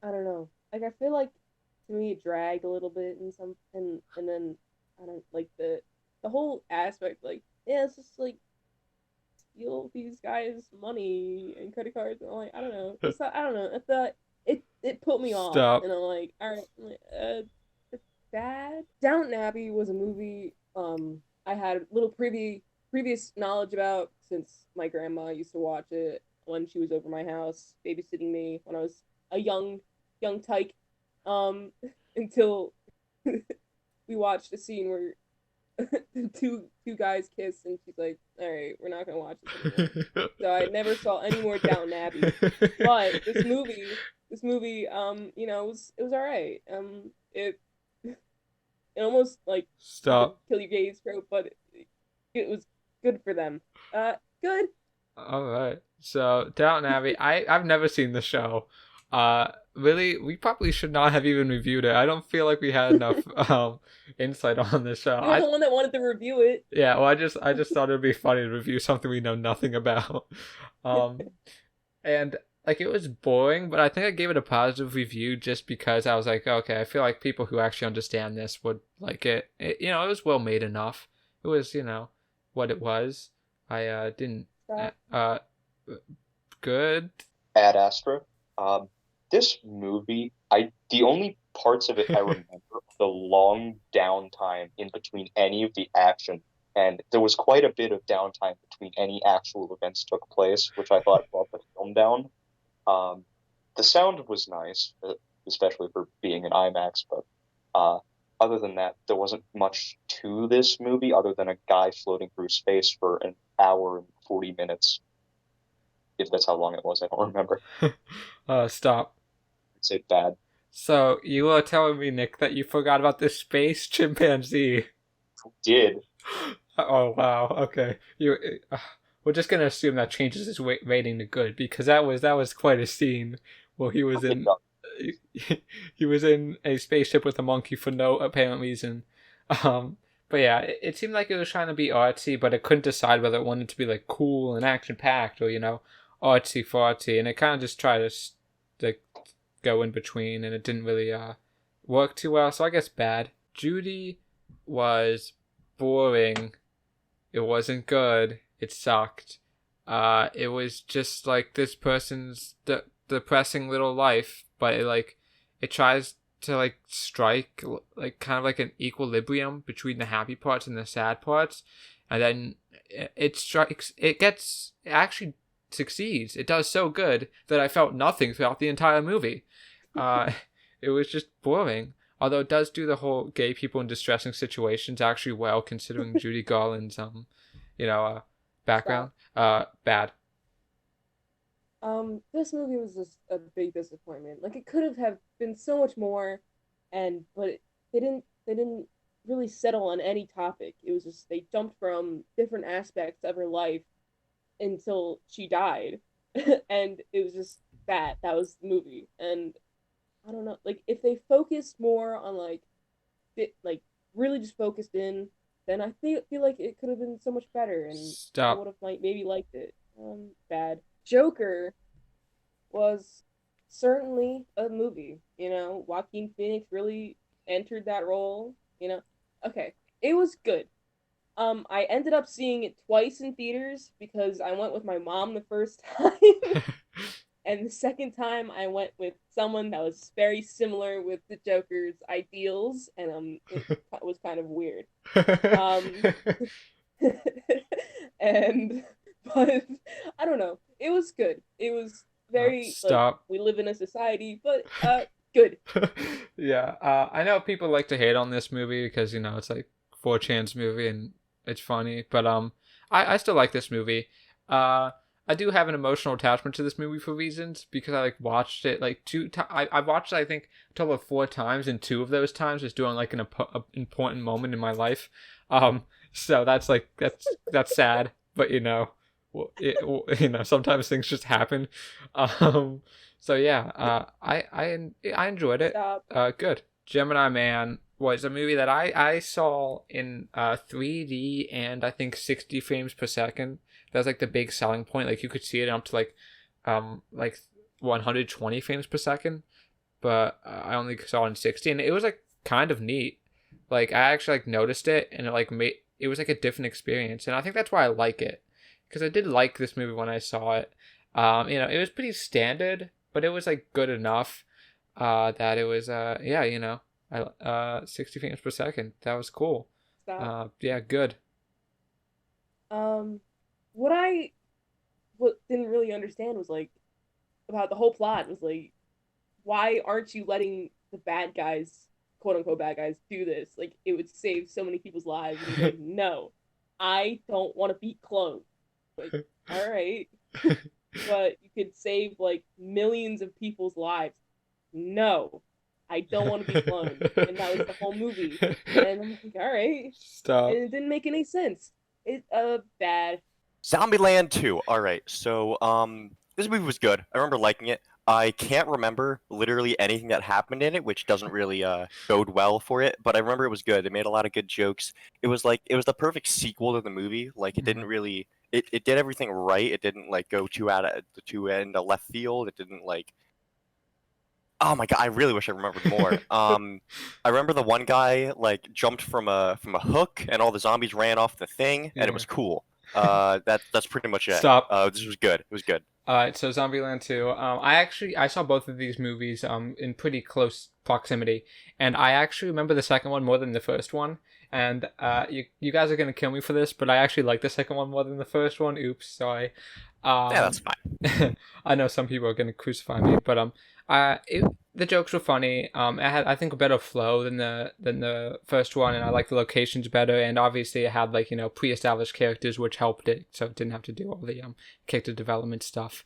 don't know. Like I feel like to me it dragged a little bit and then I don't like the whole aspect, like, yeah, it's just like steal these guys money and credit cards, and I'm like, I don't know. I don't know. I thought it put me off. Stop. And I'm like, all right, it's bad. Downton Abbey was a movie I had little previous knowledge about, since my grandma used to watch it when she was over my house babysitting me when I was a young tyke, until we watched a scene where two guys kiss, and she's like, all right, we're not gonna watch this anymore. So I never saw any more Downton Abbey. But this movie it was all right. It almost like Stop. kill your gays trope, but it was good for them. Good. All right. So Downton Abbey, I've never seen the show. Really, we probably should not have even reviewed it. I don't feel like we had enough insight on the show. You're the one that wanted to review it. Yeah, well, I just thought it'd be funny to review something we know nothing about. And like it was boring, but I think I gave it a positive review just because I was like, okay, I feel like people who actually understand this would like it. It was well made enough. It was, what it was. I didn't good. Ad Astra. This movie, the only parts of it I remember are the long downtime in between any of the action, and there was quite a bit of downtime between any actual events took place, which I thought brought the film down. The sound was nice, especially for being an IMAX, but other than that, there wasn't much to this movie other than a guy floating through space for an hour and 40 minutes. If that's how long it was, I don't remember. Stop. I'd say bad. So, you were telling me, Nick, that you forgot about the space chimpanzee. Did. Oh, wow. Okay. We're just gonna assume that changes his rating to good, because that was quite a scene where he was in he was in a spaceship with a monkey for no apparent reason. But yeah, it seemed like it was trying to be artsy, but it couldn't decide whether it wanted to be like cool and action packed or artsy fartsy, and it kind of just tried to go in between, and it didn't really work too well. So I guess bad. Judy was boring. It wasn't good. It sucked. It was just like this person's depressing little life, but it tries to strike kind of like an equilibrium between the happy parts and the sad parts, and then it actually succeeds. It does so good that I felt nothing throughout the entire movie. It was just boring. Although it does do the whole gay people in distressing situations actually well, considering Judy Garland's background. Bad. This movie was just a big disappointment. Like, it could have been so much more, but they didn't really settle on any topic. It was just they jumped from different aspects of her life until she died, and it was just that was the movie. And I don't know, like, if they focused more on really just focused in, then I feel like it could have been so much better, and I would have maybe liked it. Bad. Joker was certainly a movie. Joaquin Phoenix really entered that role. Okay, it was good. I ended up seeing it twice in theaters because I went with my mom the first time. And the second time, I went with someone that was very similar with the Joker's ideals, and it was kind of weird. But I don't know. It was good. It was very we live in a society, but good. Yeah, I know people like to hate on this movie because it's like 4chan's movie and it's funny, but I still like this movie. I do have an emotional attachment to this movie for reasons, because I watched it I watched it, I think, a total of 4 times, and 2 of those times was during an important moment in my life. So that's sad, but sometimes things just happen. So yeah, I enjoyed it. Good. Gemini Man was a movie that I saw in 3D and I think 60 frames per second. That's the big selling point. You could see it up to 120 frames per second, but I only saw it in 60, and it was kind of neat. I actually noticed it, and it was a different experience, and I think that's why I like it, because I did like this movie when I saw it. It was pretty standard, but it was good enough that it was 60 frames per second. That was cool. Yeah, good. What didn't really understand was about the whole plot was why aren't you letting the bad guys, quote unquote bad guys, do this? It would save so many people's lives. And no, I don't want to be cloned. All right, but you could save millions of people's lives. No, I don't want to be cloned. And that was the whole movie. And I'm all right, stop. And it didn't make any sense. It bad. Zombieland 2. All right, so this movie was good. I remember liking it. I can't remember literally anything that happened in it, which doesn't really bode well for it. But I remember it was good. It made a lot of good jokes. It was the perfect sequel to the movie. It didn't really it did everything right. It didn't go too into left field. It didn't Oh my god! I really wish I remembered more. I remember the one guy jumped from a hook, and all the zombies ran off the thing, and it was cool. That's pretty much it. Stop. This was good. It was good. Alright, so Zombieland 2. I saw both of these movies in pretty close proximity, and I actually remember the second one more than the first one. And you guys are gonna kill me for this, but I actually like the second one more than the first one. Oops, sorry. Yeah, that's fine. I know some people are gonna crucify me, but the jokes were funny. It had, I think, a better flow than the first one, and I liked the locations better. And obviously, it had like pre-established characters, which helped it, so it didn't have to do all the character development stuff.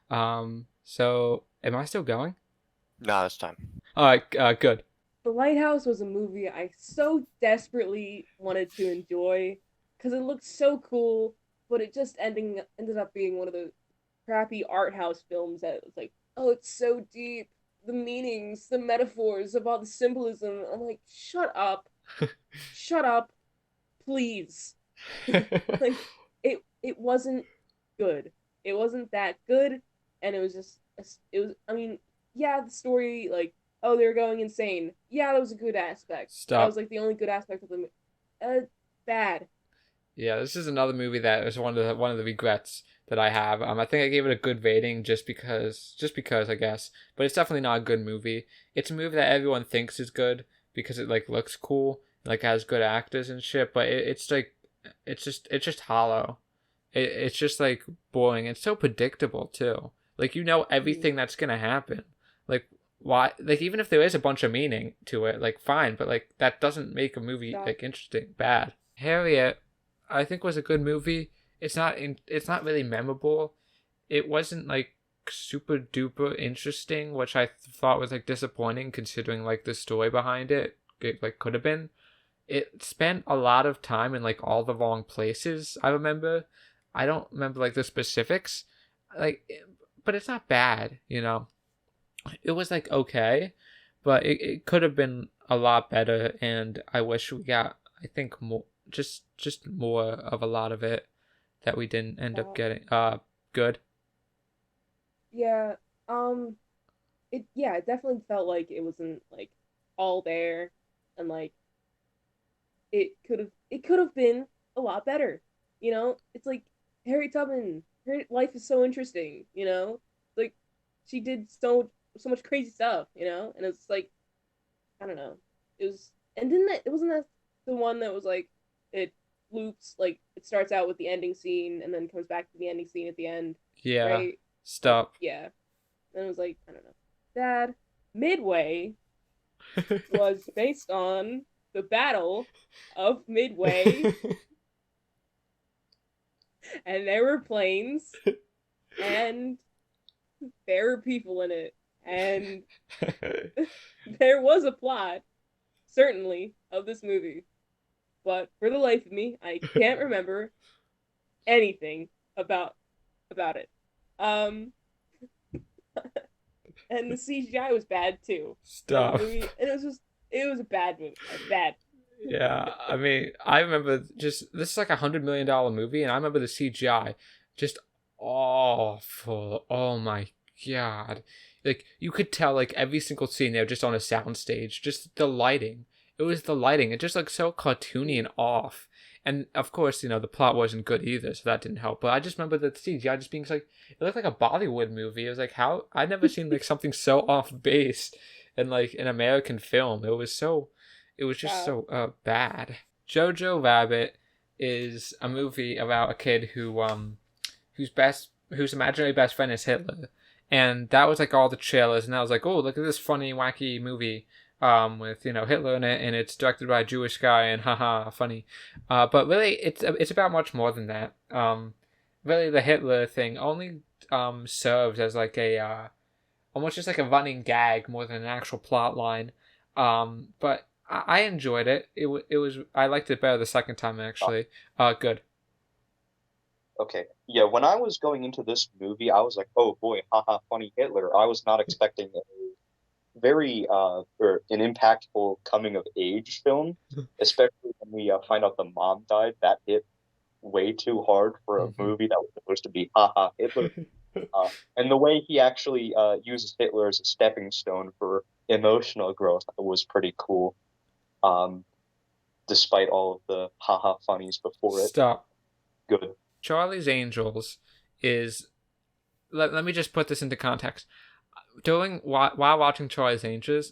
So am I still going? Nah, this time. All right, good. The Lighthouse was a movie I so desperately wanted to enjoy because it looked so cool, but it just ended up being one of the crappy art house films that was like, oh, it's so deep, the meanings, the metaphors of all the symbolism. I'm like, shut up, shut up, please. Like, it wasn't good. It wasn't that good, and it was. I mean, yeah, the story, like, oh, they were going insane. Yeah, that was a good aspect. Stop. That was like the only good aspect of the movie. Bad. Yeah, this is another movie that is one of the regrets that I have. I think I gave it a good rating just because I guess, but it's definitely not a good movie. It's a movie that everyone thinks is good because it like looks cool, like has good actors and shit. But it's just hollow. It's just like boring. It's so predictable too. Like everything that's gonna happen. Like why? Like even if there is a bunch of meaning to it, like fine, but like that doesn't make a movie like interesting. Bad. Harriet, I think, was a good movie. It's not really memorable. It wasn't like super duper interesting, which I thought was like disappointing considering like the story behind it. It like could have been. It spent a lot of time in like all the wrong places. I remember. I don't remember like the specifics, but it's not bad. It was like okay, but it could have been a lot better, and I wish we got, I think, more, just more of a lot of it that we didn't end up getting. Good. Yeah. It definitely felt like it wasn't like all there, and like it could have been a lot better. It's like Harriet Tubman. Her life is so interesting. Like she did so much crazy stuff. And it's like, I don't know. It was, and wasn't that the one that was like it loops, like it starts out with the ending scene and then comes back to the ending scene at the end. Yeah. Right? Stop. Yeah. And it was like, I don't know. Dad, Midway was based on the Battle of Midway. And there were planes. And there were people in it. And there was a plot, certainly, of this movie. But for the life of me, I can't remember anything about it. And the CGI was bad too. Stop. And it was a bad movie. Bad. Yeah, I mean, I remember this is like $100 million movie, and I remember the CGI just awful. Oh my god. Like, you could tell, like, every single scene they were just on a soundstage. Just the lighting. It was the lighting. It just looked so cartoony and off. And, of course, the plot wasn't good either, so that didn't help. But I just remember the CGI just being like, it looked like a Bollywood movie. It was like, how? I'd never seen, like, something so off base in, like, an American film. It was just so bad. JoJo Rabbit is a movie about a kid whose imaginary best friend is Hitler. And that was like all the trailers, and I was like, oh, look at this funny, wacky movie with Hitler in it, and it's directed by a Jewish guy, and haha, funny. But really, it's about much more than that. Really, the Hitler thing only serves as like a almost just like a running gag more than an actual plot line. But I enjoyed it. It was I liked it better the second time actually. Good. Okay. Yeah, when I was going into this movie, I was like, oh boy, haha, funny Hitler. I was not expecting a very or an impactful coming of age film, especially when we find out the mom died. That hit way too hard for a movie that was supposed to be haha Hitler. And the way he actually uses Hitler as a stepping stone for emotional growth was pretty cool. Despite all of the haha funnies before it. Stop. Good. Charlie's Angels is... Let me just put this into context. While watching Charlie's Angels,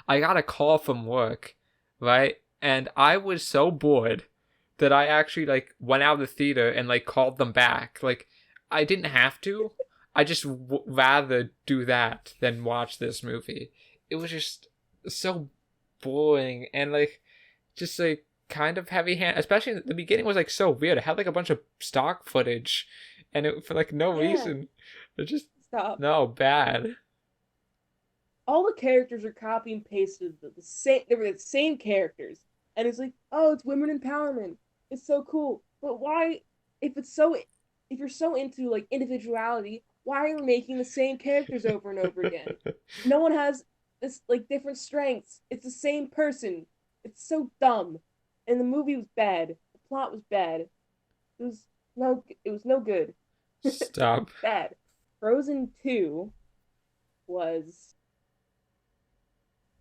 I got a call from work, right? And I was so bored that I actually went out of the theater and called them back. I didn't have to. I just rather do that than watch this movie. It was just so boring and like just like kind of heavy hand, especially the beginning was like so weird. It had like a bunch of stock footage and it for like no reason. It just Stop. no bad. All the characters are copy and pasted the same. They were the same characters, and it's like, oh, it's women empowerment. It's so cool. But why, if you're so into like individuality, why are you making the same characters over and over again? No one has this like different strengths. It's the same person. It's so dumb, and the movie was bad. The plot was bad. It was no good. Stop. Bad. Frozen 2 was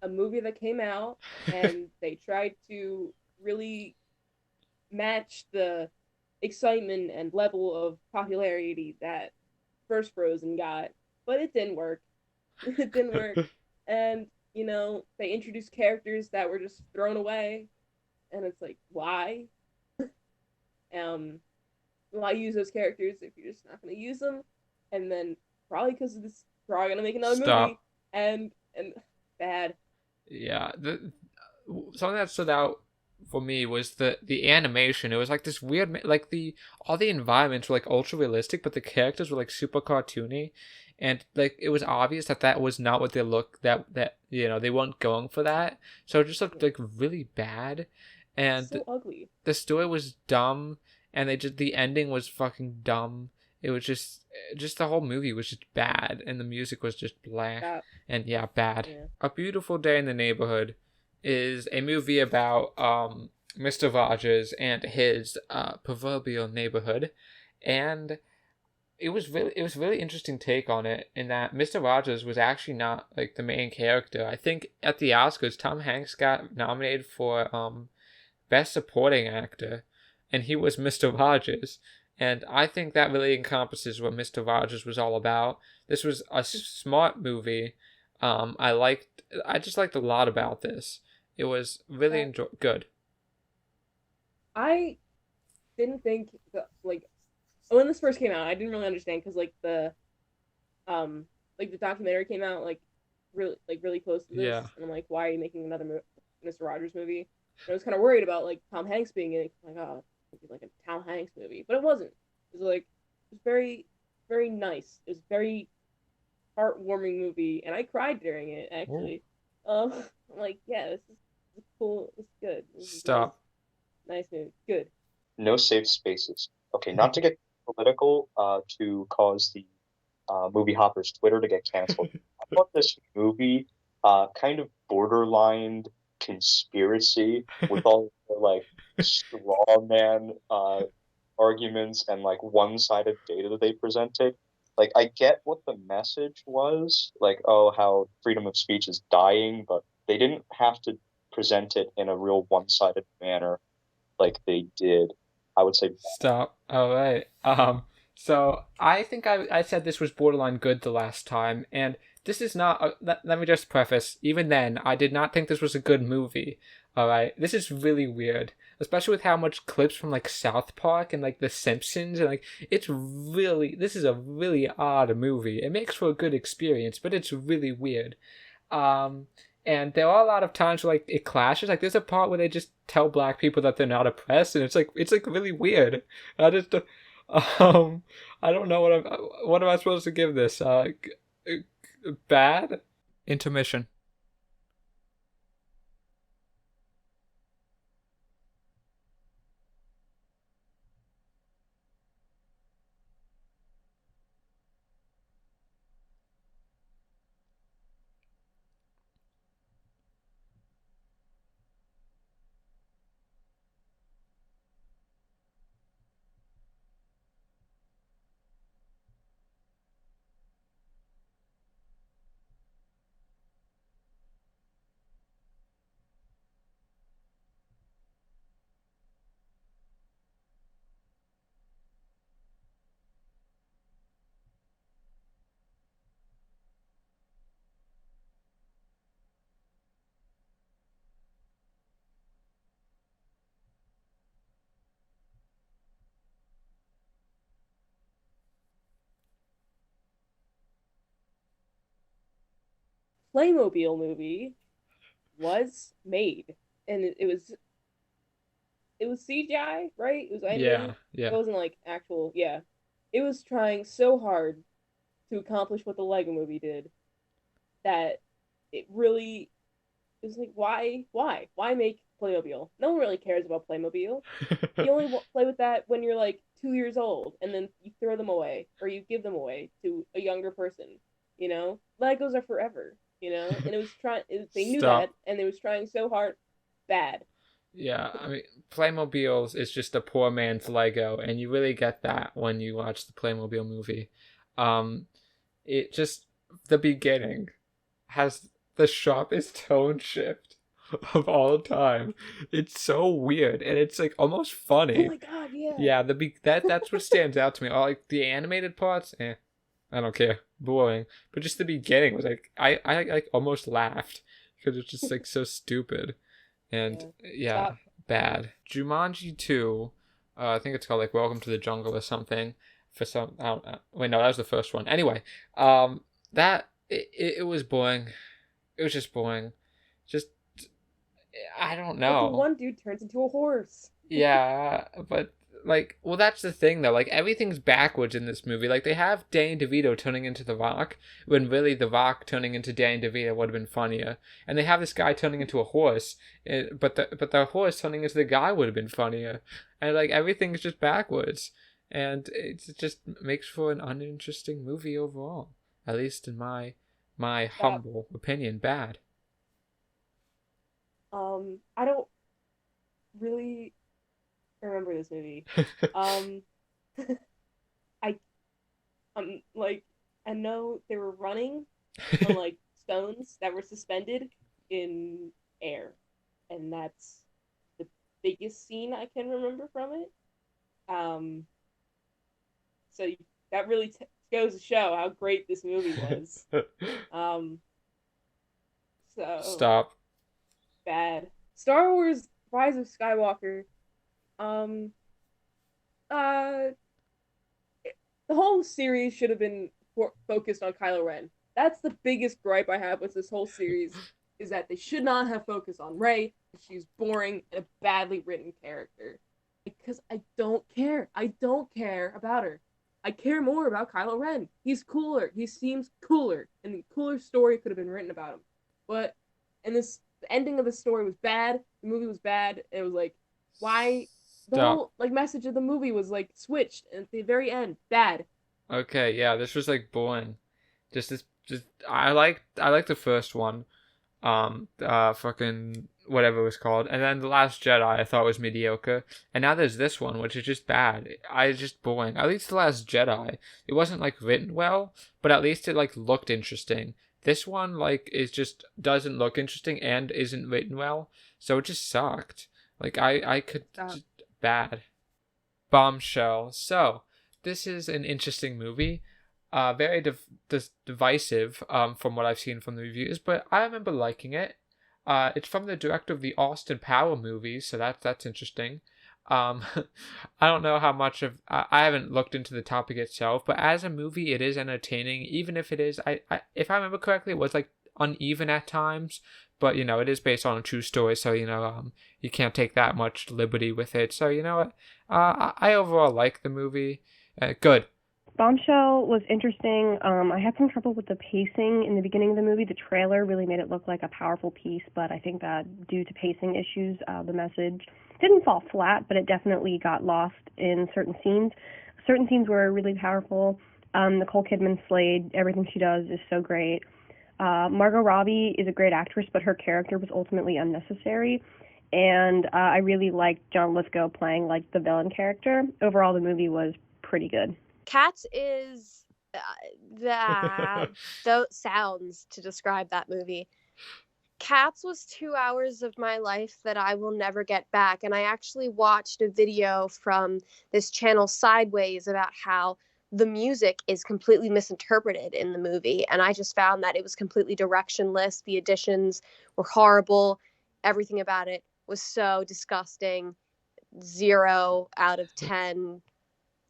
a movie that came out and they tried to really match the excitement and level of popularity that first Frozen got, but it didn't work. It didn't work. And, you know, they introduced characters that were just thrown away, and it's like, why? Why use those characters if you're just not going to use them? And then probably because of this, probably going to make another movie, and bad. Yeah, something that stood out for me was the animation. It was like this weird, like all the environments were like ultra realistic, but the characters were like super cartoony, and like it was obvious that was not what they looked that you know they weren't going for that. So it just looked like really bad, and so ugly. The story was dumb, and the ending was fucking dumb. It was just the whole movie was just bad, and the music was just blah, and bad. Yeah. A Beautiful Day in the Neighborhood is a movie about Mr. Rogers and his proverbial neighborhood, and it was really interesting take on it in that Mr. Rogers was actually not like the main character. I think at the Oscars, Tom Hanks got nominated for Best Supporting Actor, and he was Mr. Rogers. And I think that really encompasses what Mr. Rogers was all about. This was a smart movie. I just liked a lot about this. It was really good. I didn't think that, like, when this first came out, I didn't really understand because like the documentary came out like really close to this, and I'm like, why are you making another Mr. Rogers movie? And I was kind of worried about like Tom Hanks being in it. Like, oh, it'd be like a Tom Hanks movie, but it wasn't. It was very, very nice. It was a very heartwarming movie, and I cried during it actually. I'm like, yeah, this is cool. It's good. Stop. Nice movie. Good. No safe spaces. Okay, not to get political, to cause the movie hoppers Twitter to get canceled. I thought this movie kind of borderline conspiracy with all the like straw man arguments and like one-sided data that they presented. Like, I get what the message was, like, oh, how freedom of speech is dying, but they didn't have to present it in a real one-sided manner like they did. I would say stop. All right. So I think I said this was borderline good the last time, and this is not. Let me just preface. Even then, I did not think this was a good movie. All right. This is really weird, especially with how much clips from like South Park and like The Simpsons, and like this is a really odd movie. It makes for a good experience, but it's really weird. And there are a lot of times where like it clashes. Like there's a part where they just tell black people that they're not oppressed, and it's like really weird. I just I don't know what am I supposed to give this? Bad. Intermission. Playmobil movie was made, and it was CGI, right? It was animated. Yeah. It wasn't like actual. Yeah, it was trying so hard to accomplish what the Lego movie did that it really it was like, why make Playmobil? No one really cares about Playmobil. You only play with that when you're like 2 years old, and then you throw them away or you give them away to a younger person. Legos are forever. And it was they knew Stop. that, and they was trying so hard. Bad. Yeah, I mean, Playmobiles is just a poor man's Lego, and you really get that when you watch the Playmobil movie. It just, the beginning has the sharpest tone shift of all time. It's so weird, and it's like almost funny. Oh my god, yeah. Yeah, that's what stands out to me. All like the animated parts, I don't care, boring. But just the beginning was like, I like almost laughed because it's just like so stupid. And yeah, bad. Jumanji 2, I think it's called like Welcome to the Jungle or something. For some, I don't know. Wait, no, that was the first one. Anyway, it was boring. It was just boring. Just, I don't know. But the one dude turns into a horse. Yeah, but like, well, that's the thing though. Like, everything's backwards in this movie. Like, they have Danny DeVito turning into the Rock, when really the Rock turning into Danny DeVito would have been funnier. And they have this guy turning into a horse, but the horse turning into the guy would have been funnier. And like, everything's just backwards, and it just makes for an uninteresting movie overall. At least in my humble opinion, bad. I don't really remember this movie. Like, I know they were running on like stones that were suspended in air, and that's the biggest scene I can remember from it. So that really goes to show how great this movie was. So Stop. bad. Star Wars: Rise of Skywalker. The whole series should have been focused on Kylo Ren. That's the biggest gripe I have with this whole series, is that they should not have focused on Rey. She's boring and a badly written character. Because I don't care. I don't care about her. I care more about Kylo Ren. He's cooler. He seems cooler. And the cooler story could have been written about him. But the ending of the story was bad. The movie was bad. It was like, why? The whole like message of the movie was like switched at the very end. Bad. Okay, yeah, this was like boring. Just I like the first one. Fucking whatever it was called. And then The Last Jedi I thought was mediocre. And now there's this one, which is just bad. It's just boring. At least The Last Jedi, it wasn't like written well, but at least it like looked interesting. This one like is just doesn't look interesting and isn't written well. So it just sucked. Like I could just, bad. Bombshell. So this is an interesting movie. Very divisive from what I've seen from the reviews, but I remember liking it. It's from the director of the Austin Power movies, so that's interesting. I don't know how much of I haven't looked into the topic itself, but as a movie, it is entertaining. Even if it is, if I remember correctly, it was like uneven at times, but it is based on a true story, so you can't take that much liberty with it. So you know what, I overall like the movie. Good. Bombshell was interesting. I had some trouble with the pacing in the beginning of the movie. The trailer really made it look like a powerful piece, but I think that due to pacing issues, the message didn't fall flat, but it definitely got lost in certain scenes. Certain scenes were really powerful. Nicole Kidman slayed. Everything she does is so great. Margot Robbie is a great actress, but her character was ultimately unnecessary. And I really liked John Lithgow playing like the villain character. Overall, the movie was pretty good. Cats is those sounds to describe that movie. Cats was 2 hours of my life that I will never get back. And I actually watched a video from this channel Sideways about how the music is completely misinterpreted in the movie. And I just found that it was completely directionless. The additions were horrible. Everything about it was so disgusting. 0 out of 10.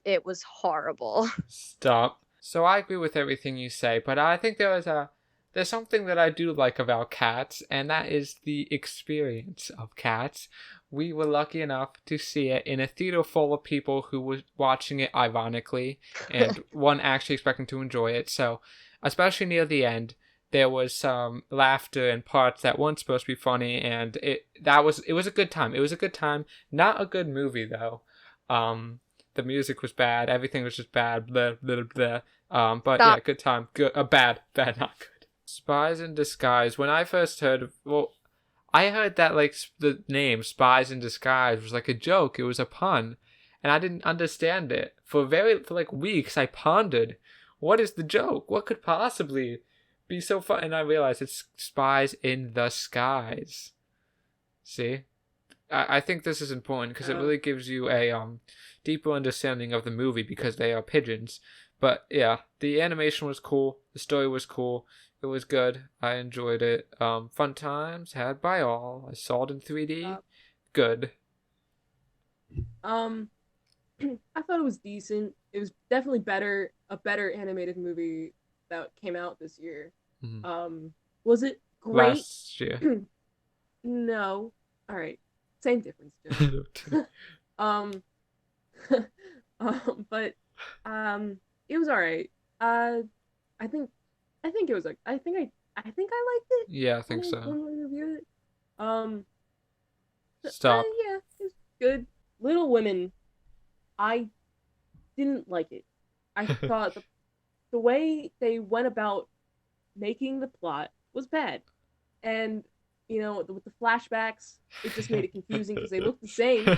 It was horrible. Stop. So I agree with everything you say, but I think there was a there's something that I do like about Cats, and that is the experience of Cats. We were lucky enough to see it in a theater full of people who were watching it ironically, and one actually expecting to enjoy it. So, especially near the end, there was some laughter and parts that weren't supposed to be funny, and it was a good time. It was a good time. Not a good movie though. The music was bad. Everything was just bad. Blah, blah, blah. But Stop. yeah, good time. Good. Bad, not good. Spies in Disguise. When I first heard of, I heard that like the name Spies in Disguise was like a joke. It was a pun, and I didn't understand it for like weeks. I pondered, what is the joke? What could possibly be so fun? And I realized it's Spies in the Skies. See, I think this is important because it really gives you a deeper understanding of the movie because they are pigeons. But yeah, the animation was cool. The story was cool. It was good. I enjoyed it. Fun times had by all. I saw it in 3D. Good. I thought it was decent. It was definitely a better animated movie that came out this year. Mm-hmm. Was it great? Last year. No. All right. Same difference. But it was all right. I think it was like I think I liked it. Yeah, I think so. When we reviewed it. Stop. Yeah, it was good. Little Women, I didn't like it. I thought the way they went about making the plot was bad, and with the flashbacks, it just made it confusing because they looked the same.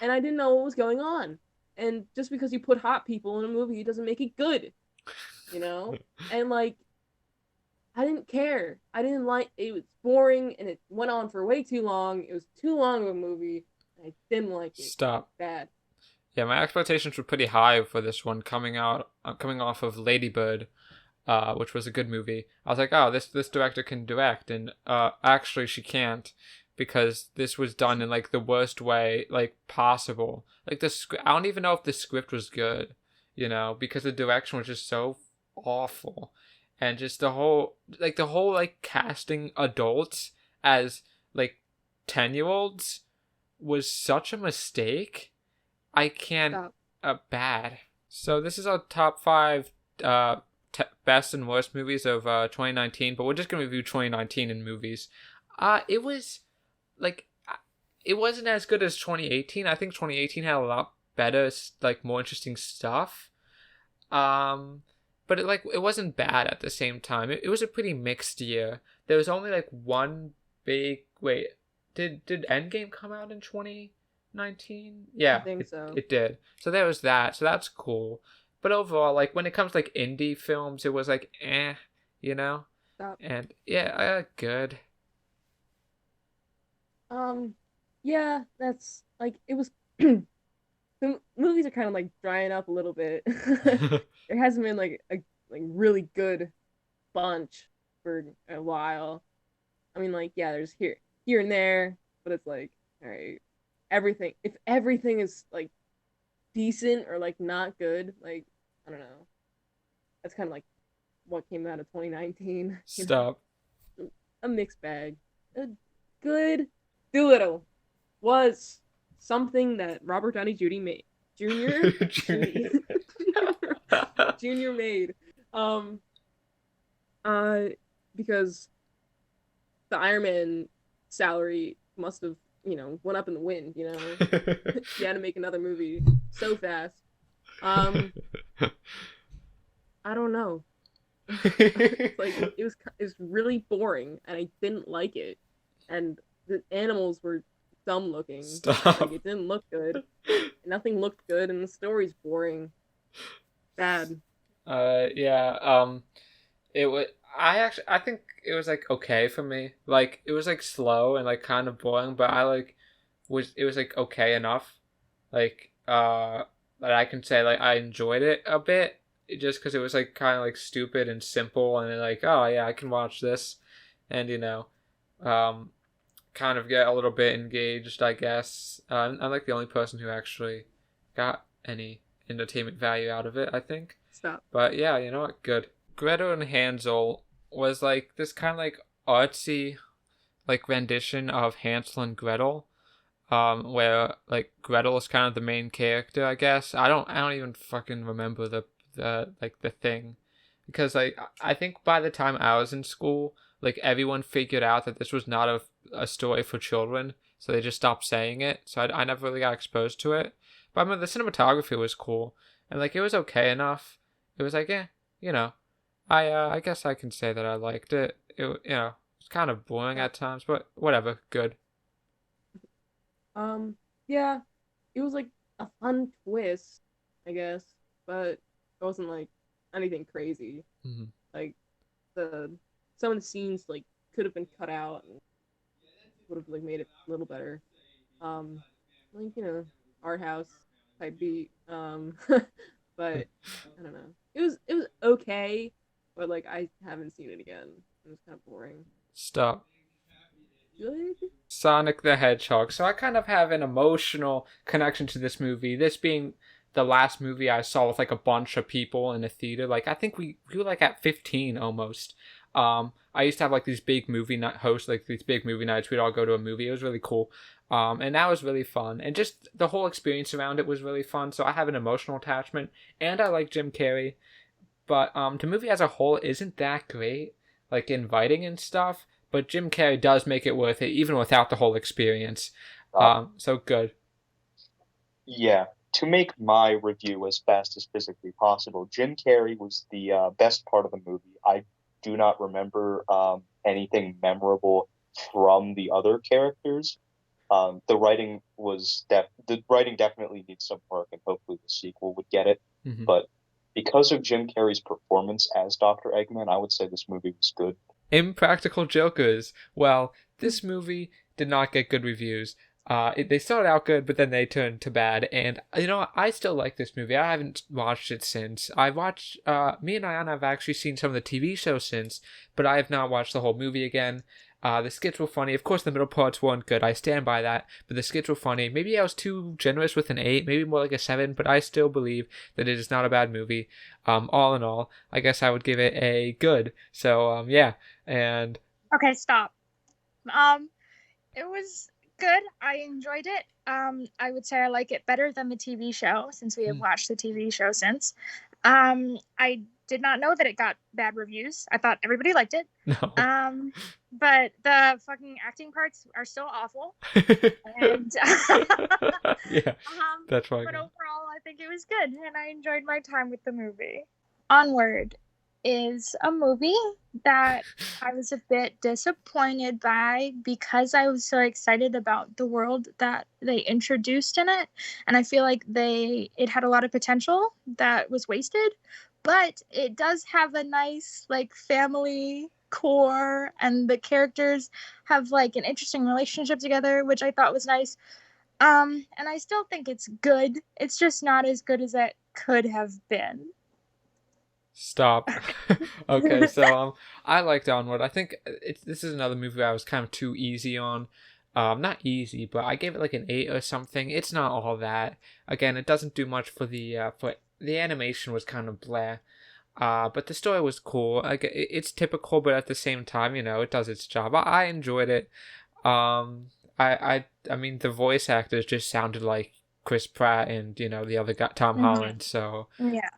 And I didn't know what was going on. And just because you put hot people in a movie doesn't make it good, And like, I didn't care. I didn't like it. Was boring, and it went on for way too long. It was too long of a movie. I didn't like it. Stop. Bad. Yeah, my expectations were pretty high for this one coming off of Lady Bird, which was a good movie. I was like, oh, this director can direct, and actually she can't, because this was done in like the worst way like possible. Like I don't even know if the script was good, because the direction was just so awful, and just the whole casting adults as like 10-year-olds was such a mistake. I can't. Bad. So this is our top 5 best and worst movies of 2019, but we're just gonna review 2019 in movies. It was like, it wasn't as good as 2018. I think 2018 had a lot better, like more interesting stuff. But it wasn't bad at the same time. It was a pretty mixed year. There was only like one big Did Endgame come out in 2019? Yeah, I think so. It did. So there was that. So that's cool. But overall, like when it comes to like indie films, it was like Stop. And yeah, good. Yeah, that's like it was. The movies are kind of like drying up a little bit. There hasn't been like a really good bunch for a while. I mean, like, yeah, there's here and there, but it's like, all right, if everything is like decent or like not good, like, I don't know. That's kind of like what came out of 2019. Stop. A mixed bag. A good Doolittle was something that Robert Downey Jr. made. Junior made. Because the Iron Man salary must have, went up in the wind, He had to make another movie so fast. I don't know. Like, it was really boring, and I didn't like it. And the animals were dumb looking. Stop. Like, it didn't look good. Nothing looked good, and the story's boring. Bad. Yeah. It was. I think it was like okay for me. Like, it was like slow and like kind of boring, but it was like okay enough. Like, that I can say like I enjoyed it a bit, just because it was like kind of like stupid and simple, and then like, oh yeah, I can watch this, and kind of get a little bit engaged, I guess. I'm like the only person who actually got any entertainment value out of it, I think. Stop. But yeah, you know what? Good. Gretel and Hansel was like this kind of like artsy like rendition of Hansel and Gretel, where like Gretel is kind of the main character, I guess. I don't even fucking remember the like the thing, because like I think by the time I was in school, like everyone figured out that this was not a story for children, so they just stopped saying it. So I never really got exposed to it. But I mean, the cinematography was cool, and like it was okay enough. It was like, you know, I guess I can say that I liked it. It's kind of boring at times, but whatever, good. Yeah, it was like a fun twist, I guess, but it wasn't like anything crazy. Mm-hmm. Like some of the scenes like could have been cut out and would have like made it a little better. Like art house type beat. But I don't know. It was okay, but like I haven't seen it again. It was kind of boring. Stop. Good. Sonic the Hedgehog. So I kind of have an emotional connection to this movie. This being the last movie I saw with like a bunch of people in a theater. Like I think we were like at 15 almost. I used to have like these big movie night hosts, like these big movie nights. We'd all go to a movie. It was really cool. And that was really fun. And just the whole experience around it was really fun. So I have an emotional attachment. And I like Jim Carrey. But the movie as a whole isn't that great, like inviting and stuff. But Jim Carrey does make it worth it, even without the whole experience. So good. Yeah. To make my review as fast as physically possible, Jim Carrey was the best part of the movie. I do not remember anything memorable from the other characters. The writing definitely needs some work, and hopefully the sequel would get it. Mm-hmm. But because of Jim Carrey's performance as Dr. Eggman, I would say this movie was good. Impractical Jokers. Well, this movie did not get good reviews. They started out good, but then they turned to bad. And, I still like this movie. I haven't watched it since. Me and Ayana have actually seen some of the TV shows since, but I have not watched the whole movie again. The skits were funny. Of course, the middle parts weren't good. I stand by that. But the skits were funny. Maybe I was too generous with an 8, maybe more like a 7, but I still believe that it is not a bad movie. All in all, I guess I would give it a good. So, yeah. And okay, stop. It was good. I enjoyed it. I would say I like it better than the TV show, since we have watched the TV show since. I did not know that it got bad reviews. I thought everybody liked it. No. But the fucking acting parts are still awful. And yeah, that's right. But overall, I think it was good, and I enjoyed my time with the movie. Onward is a movie that I was a bit disappointed by, because I was so excited about the world that they introduced in it, and I feel like it had a lot of potential that was wasted. But it does have a nice like family core, and the characters have like an interesting relationship together, which I thought was nice. And I still think it's good. It's just not as good as it could have been. Stop. Okay, so I liked Onward. I think this is another movie I was kind of too easy on. Not easy, but I gave it like an 8 or something. It's not all that. Again, it doesn't do much for the animation was kind of blah. But the story was cool. Like it's typical, but at the same time, it does its job. I enjoyed it. I mean, the voice actors just sounded like Chris Pratt and the other guy, Tom Holland. So yeah,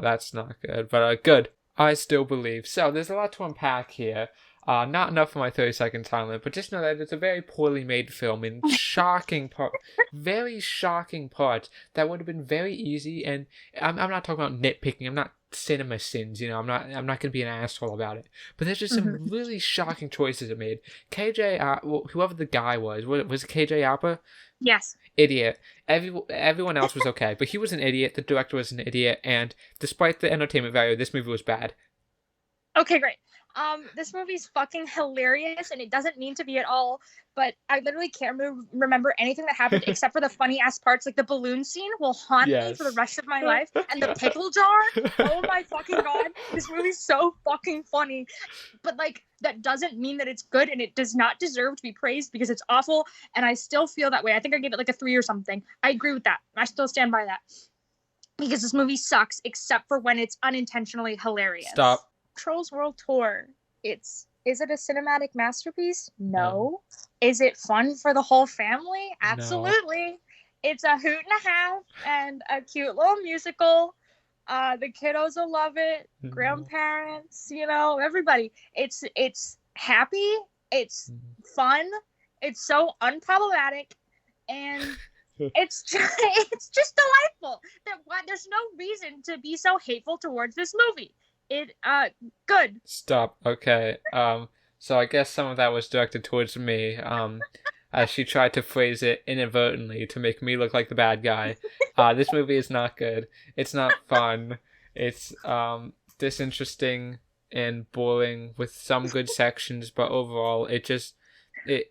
that's not good. But good. I still believe. So there's a lot to unpack here. Not enough for my 30-second time limit, but just know that it's a very poorly made film in very shocking parts that would have been very easy. And I'm not talking about nitpicking. I'm not cinema sins. I'm not going to be an asshole about it. But there's just some really shocking choices it made. Whoever the guy was it KJ Apa? Yes. Idiot. Everyone else was okay, but he was an idiot. The director was an idiot, and despite the entertainment value, this movie was bad. Okay, great. This movie's fucking hilarious, and it doesn't mean to be at all, but I literally can't remember anything that happened except for the funny ass parts. Like the balloon scene will haunt me for the rest of my life, and the pickle jar. Oh my fucking god, this movie's so fucking funny. But like, that doesn't mean that it's good, and it does not deserve to be praised because it's awful, and I still feel that way. I think I gave it like a 3 or something. I agree with that. I still stand by that. because this movie sucks, except for when it's unintentionally hilarious. Stop. Trolls World Tour. Is it a cinematic masterpiece? No. Is it fun for the whole family? Absolutely. It's a hoot and a half and a cute little musical. The kiddos will love it. Grandparents, everybody. It's happy. It's fun. It's so unproblematic, and it's just delightful. There's no reason to be so hateful towards this movie. Good. Stop. Okay. So I guess some of that was directed towards me. As she tried to phrase it inadvertently to make me look like the bad guy. This movie is not good. It's not fun. It's disinteresting and boring with some good sections, but overall it just the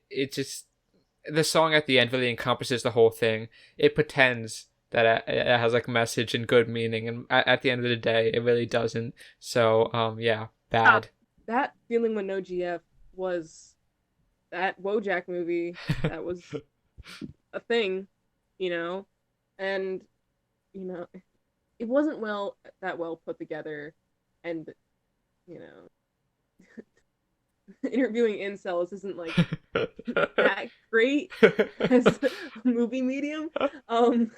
song at the end really encompasses the whole thing. It pretends that it has like message and good meaning, and at the end of the day it really doesn't. So yeah, bad. That feeling with no GF was that Wojak movie that was a thing, and it wasn't that well put together, and interviewing incels isn't like that great as a movie medium. I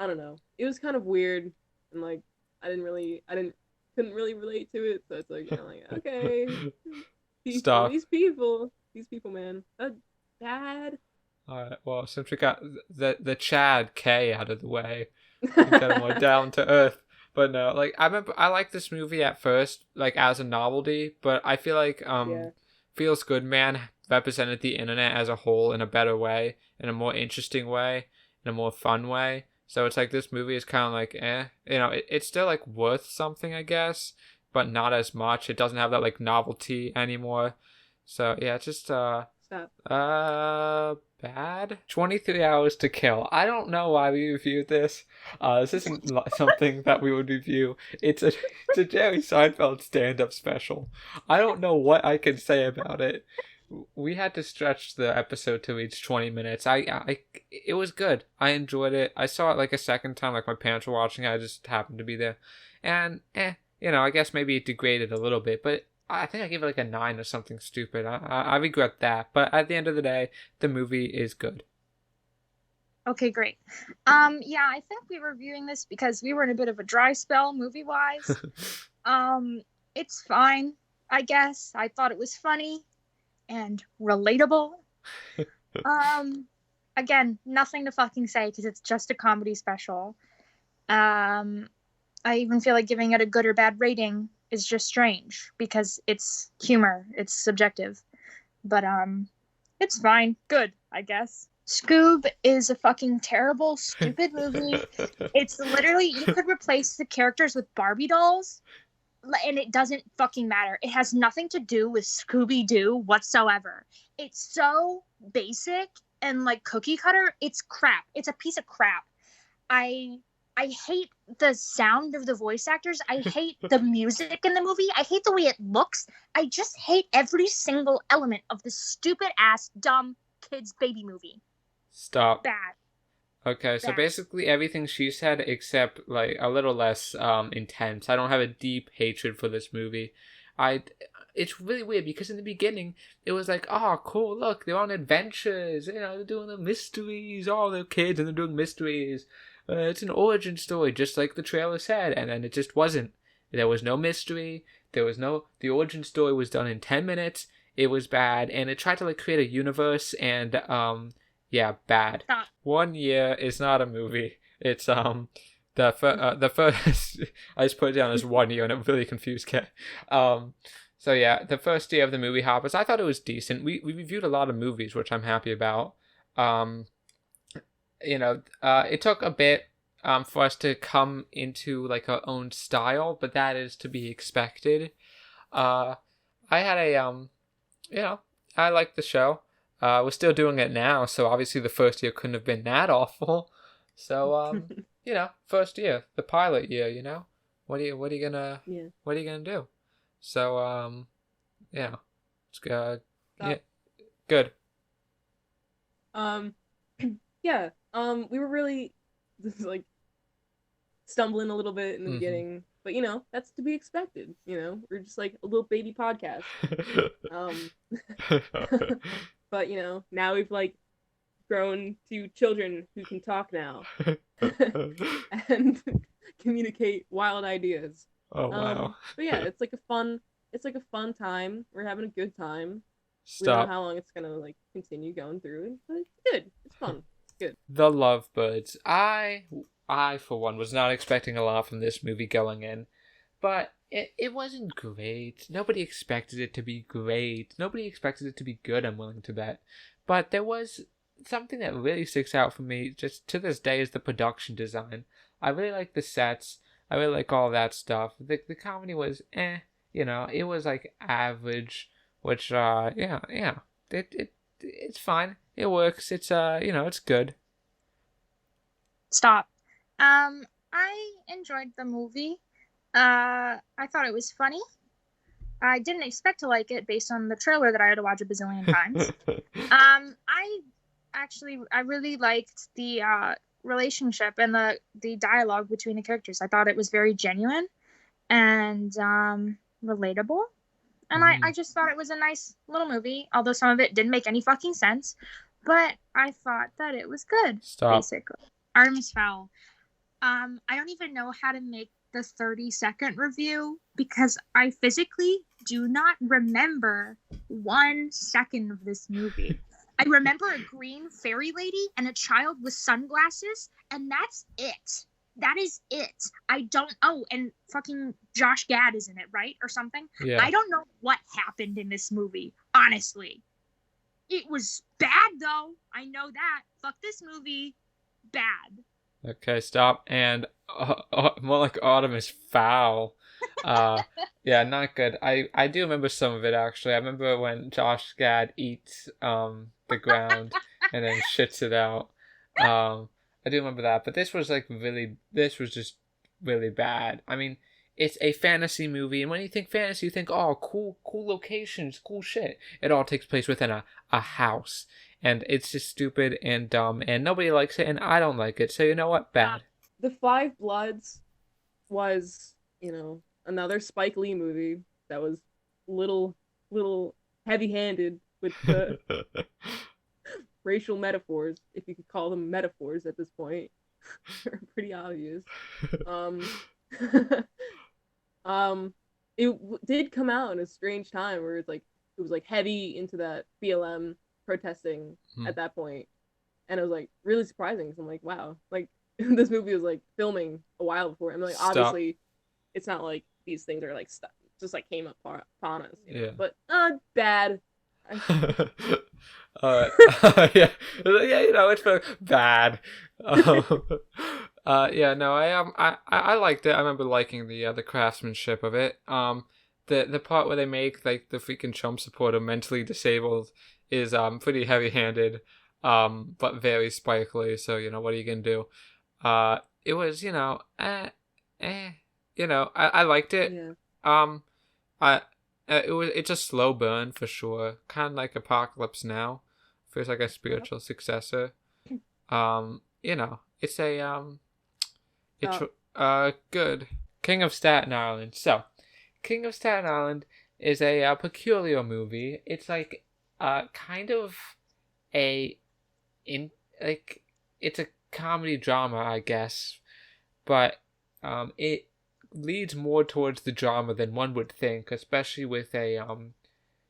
don't know. It was kind of weird, and like couldn't really relate to it. So it's like, okay, Stop. These people, man, that's bad. All right. Well, since we got the Chad K out of the way, we got more down to earth. But no, like I remember, I liked this movie at first, like as a novelty. But I feel like Feels Good Man represented the internet as a whole in a better way, in a more interesting way, in a more fun way. So it's like this movie is kind of like, it's still like worth something, I guess, but not as much. It doesn't have that like novelty anymore. So yeah, it's just bad. 23 Hours to Kill. I don't know why we reviewed this. This isn't something that we would review. It's a Jerry Seinfeld stand-up special. I don't know what I can say about it. We had to stretch the episode to reach 20 minutes. It was good. I enjoyed it. I saw it like a second time, like my parents were watching it. I just happened to be there. And, I guess maybe it degraded a little bit, but I think I gave it like a 9 or something stupid. I regret that. But at the end of the day, the movie is good. Okay, great. Yeah, I think we were reviewing this because we were in a bit of a dry spell movie-wise. It's fine, I guess. I thought it was funny and relatable. Again, nothing to fucking say because it's just a comedy special. I even feel like giving it a good or bad rating is just strange because it's humor. It's subjective. But it's fine. Good, I guess. Scoob is a fucking terrible, stupid movie. It's literally, you could replace the characters with Barbie dolls and it doesn't fucking matter. It has nothing to do with Scooby-Doo whatsoever. It's so basic and like cookie cutter. It's crap. It's a piece of crap. I hate the sound of the voice actors. I hate the music in the movie. I hate the way it looks. I just hate every single element of this stupid ass dumb kids baby movie. Stop. Bad. Okay, so basically everything she said except like a little less intense. I don't have a deep hatred for this movie. It's really weird because in the beginning it was like, oh cool, look, they're on adventures, they're doing the mysteries, all the kids and they're doing mysteries. It's an origin story just like the trailer said, and then it just wasn't. There was no mystery. The origin story was done in 10 minutes. It was bad, and it tried to like create a universe and yeah, bad. 1 year is not a movie. It's the first I just put it down as 1 year and it really confused Kat. So yeah, the first year of the movie Hoppers, I thought it was decent. We reviewed a lot of movies, which I'm happy about. It took a bit for us to come into like our own style, but that is to be expected. I had I liked the show. We're still doing it now, so obviously the first year couldn't have been that awful. So first year, the pilot year, what are you gonna do? So it's good. Yeah, good. Yeah. We were really, this is like stumbling a little bit in the Mhm. beginning, but you know, that's to be expected. You know, we're just like a little baby podcast. But you know, now we've like grown to children who can talk now and communicate wild ideas. Oh wow. But yeah, it's like a fun time. We're having a good time. We don't know Stop. how long it's gonna like continue going through, but it's good. It's fun. It's good. The Lovebirds. I for one was not expecting a lot from this movie going in, but it wasn't great. Nobody expected it to be great. Nobody expected it to be good, I'm willing to bet. But there was something that really sticks out for me just to this day is the production design. I really like the sets. I really like all that stuff. The comedy was you know, it was like average, which it's fine. It works. It's you know, it's good. Stop. I enjoyed the movie. I thought it was funny. I didn't expect to like it based on the trailer that I had to watch a bazillion times. I really liked the relationship and the dialogue between the characters. I thought it was very genuine and relatable. And I just thought it was a nice little movie, although some of it didn't make any fucking sense. But I thought that it was good. Stop. Basically. Artemis Fowl. I don't even know how to make the 30-second review because I physically do not remember 1 second of this movie. I remember a green fairy lady and a child with sunglasses, and that's it. That is it. I don't... Oh, and fucking Josh Gad is in it, right? Or something? Yeah. I don't know what happened in this movie, honestly. It was bad, though. I know that. Fuck this movie. Bad. Okay, stop. And more like Artemis Fowl. Yeah, not good. I do remember some of it, actually. I remember when Josh Gad eats the ground and then shits it out. I do remember that. But this was just really bad. I mean, it's a fantasy movie, and when you think fantasy, you think, oh, cool locations, cool shit. It all takes place within a house. And it's just stupid and dumb, and nobody likes it, and I don't like it. So you know what? Bad. The Five Bloods was, you know, another Spike Lee movie that was little heavy-handed with the racial metaphors, if you could call them metaphors at this point. They're pretty obvious. Did come out in a strange time where it was like heavy into that BLM protesting at that point, and it was like really surprising because I'm like, wow, like this movie was like filming a while before. I'm like, obviously it's not like these things are like stuff just like came upon us, you know? But bad. Alright. Yeah, you know, it's bad. Yeah, no, I liked it. I remember liking the craftsmanship of it. The part where they make like the freaking Trump supporter mentally disabled is pretty heavy-handed, but very Spike Lee. So you know, what are you gonna do? It was, you know, you know, I liked it. Yeah. It's a slow burn for sure, kind of like Apocalypse Now. Feels like a spiritual successor. You know, it's good. King of Staten Island. So, King of Staten Island is a peculiar movie. It's like kind of it's a comedy drama, I guess, but it leads more towards the drama than one would think, especially with a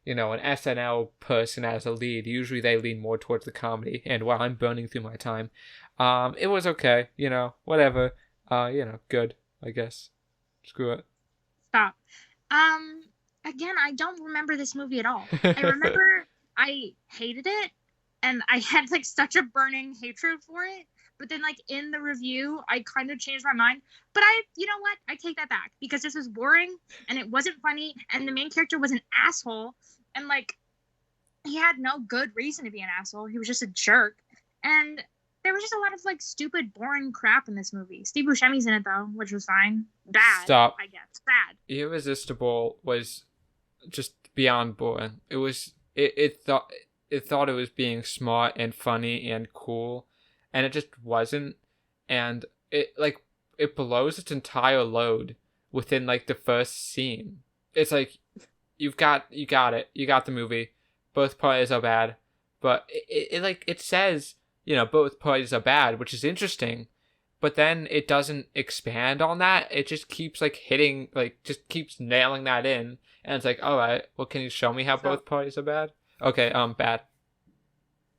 you know, an SNL person as a lead. Usually they lean more towards the comedy, and while I'm burning through my time, it was okay, you know, whatever, you know, good, I guess. Screw it. Stop. Again, I don't remember this movie at all. I remember I hated it, and I had like such a burning hatred for it. But then, like, in the review, I kind of changed my mind. But you know what? I take that back. Because this was boring, and it wasn't funny, and the main character was an asshole. And, like, he had no good reason to be an asshole. He was just a jerk. And there was just a lot of, like, stupid, boring crap in this movie. Steve Buscemi's in it, though, which was fine. Bad, Stop. I guess. Bad. Irresistible was just beyond boring. It thought it was being smart and funny and cool, and it just wasn't. And it, like, it blows its entire load within like the first scene. It's like you got it. You got the movie. Both parties are bad, but it says, you know, both parties are bad, which is interesting. But then it doesn't expand on that. It just keeps like hitting, like just keeps nailing that in, and it's like, all right, well, can you show me how both parties are bad? Okay, bad.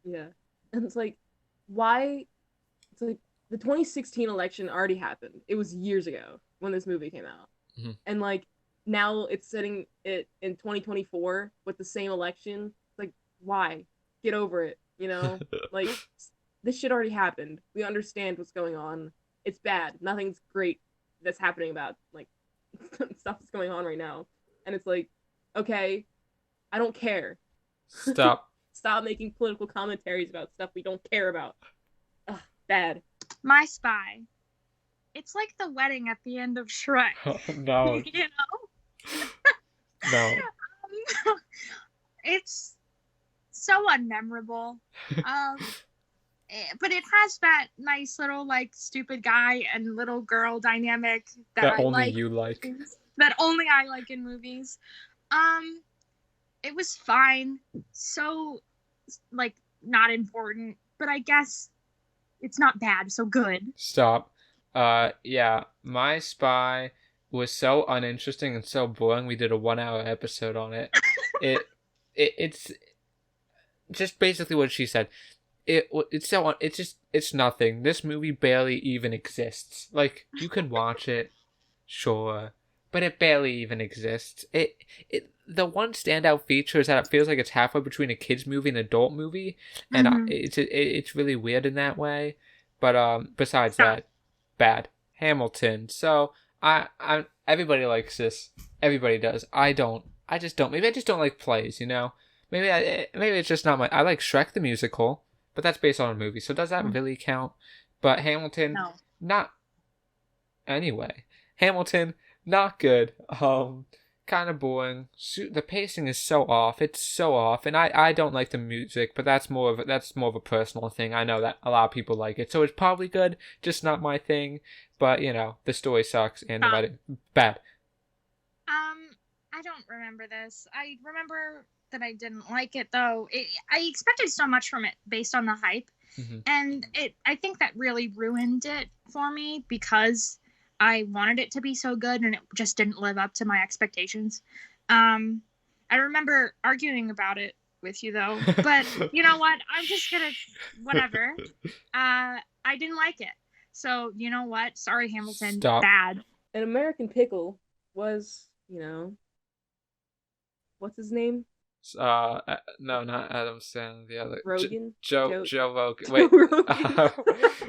Yeah, and it's like, why? It's like the 2016 election already happened. It was years ago when this movie came out, and like now it's setting it in 2024 with the same election. It's like, why? Get over it, you know? Like, this shit already happened. We understand what's going on. It's bad. Nothing's great that's happening about, like, stuff that's going on right now. And it's like, okay, I don't care. Stop. Stop making political commentaries about stuff we don't care about. Ugh, bad. My Spy. It's like the wedding at the end of Shrek. Oh, no. You know? No. It's so unmemorable. But it has that nice little like stupid guy and little girl dynamic that I only like. you like. That only I like in movies. It was fine. So like not important, but I guess it's not bad, so good. Stop. Yeah, My Spy was so uninteresting and so boring. We did a 1-hour episode on it. It's just basically what she said. It's nothing. This movie barely even exists. Like, you can watch it, sure, but it barely even exists. The one standout feature is that it feels like it's halfway between a kids movie and an adult movie, and it's really weird in that way. But besides that, bad. Hamilton. So I everybody likes this. Everybody does. I don't. I just don't. Maybe I just don't like plays. You know. Maybe it's just not my. I like Shrek the musical, but that's based on a movie. So does that really count? But Hamilton, No. Not. Anyway, Hamilton, not good. Kind of boring. The pacing is so off. It's so off, and I don't like the music, but that's more of a personal thing. I know that a lot of people like it, so it's probably good, just not my thing. But you know, the story sucks and the writing bad. I don't remember this. I remember that I didn't like it though. I expected so much from it based on the hype, and I think that really ruined it for me because I wanted it to be so good and it just didn't live up to my expectations. I remember arguing about it with you though, but you know what? I'm just gonna whatever. I didn't like it, so you know what? Sorry, Hamilton. Stop. Bad. An American Pickle was, you know, what's his name? No, not Adam Sandler. The other Rogan. Joe Rogan. Joe Wait, Rogan.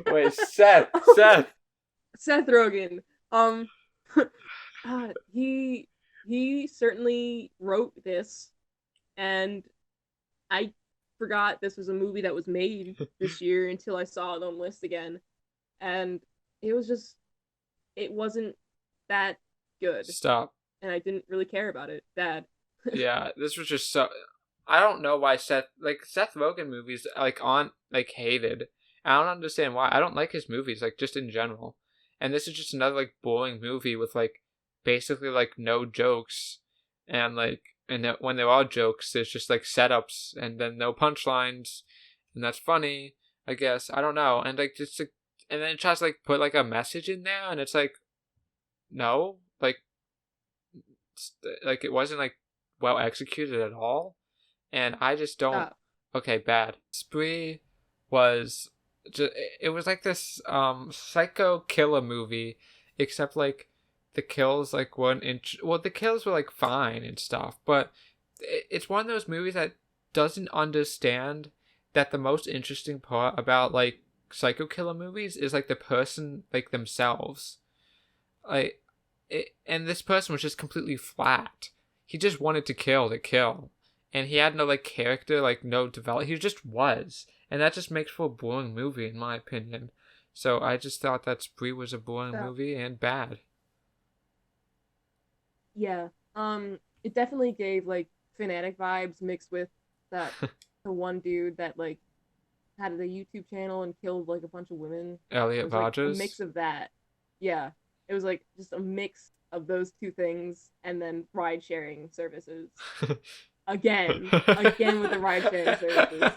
wait, Seth. Seth Rogen. He certainly wrote this, and I forgot this was a movie that was made this year until I saw it on the list again, and it wasn't that good. Stop. And I didn't really care about it. Bad. Yeah, this was just so. I don't know why Seth Rogen movies hated. I don't understand why. I don't like his movies just in general. And this is just another boring movie with basically no jokes, and when there are jokes, there's just setups and then no punchlines, and that's funny, I guess. I don't know. And and then it tries to put a message in there, and it's no, it wasn't well executed at all, and I just don't. Stop. Okay, bad. Spree was. It was this psycho killer movie, except the kills weren't well, the kills were fine and stuff, but it's one of those movies that doesn't understand that the most interesting part about psycho killer movies is the person themselves, and this person was just completely flat. He just wanted to kill, and he had no character, no development. He just was. And that just makes for a boring movie, in my opinion. So I just thought that Spree was a boring movie and bad. Yeah. It definitely gave Fanatic vibes mixed with that the one dude that had a YouTube channel and killed a bunch of women. Elliot It was, Rodgers. a mix of that. yeah, it was like just a mix of those two things, and then ride sharing services. Again with the ride sharing services.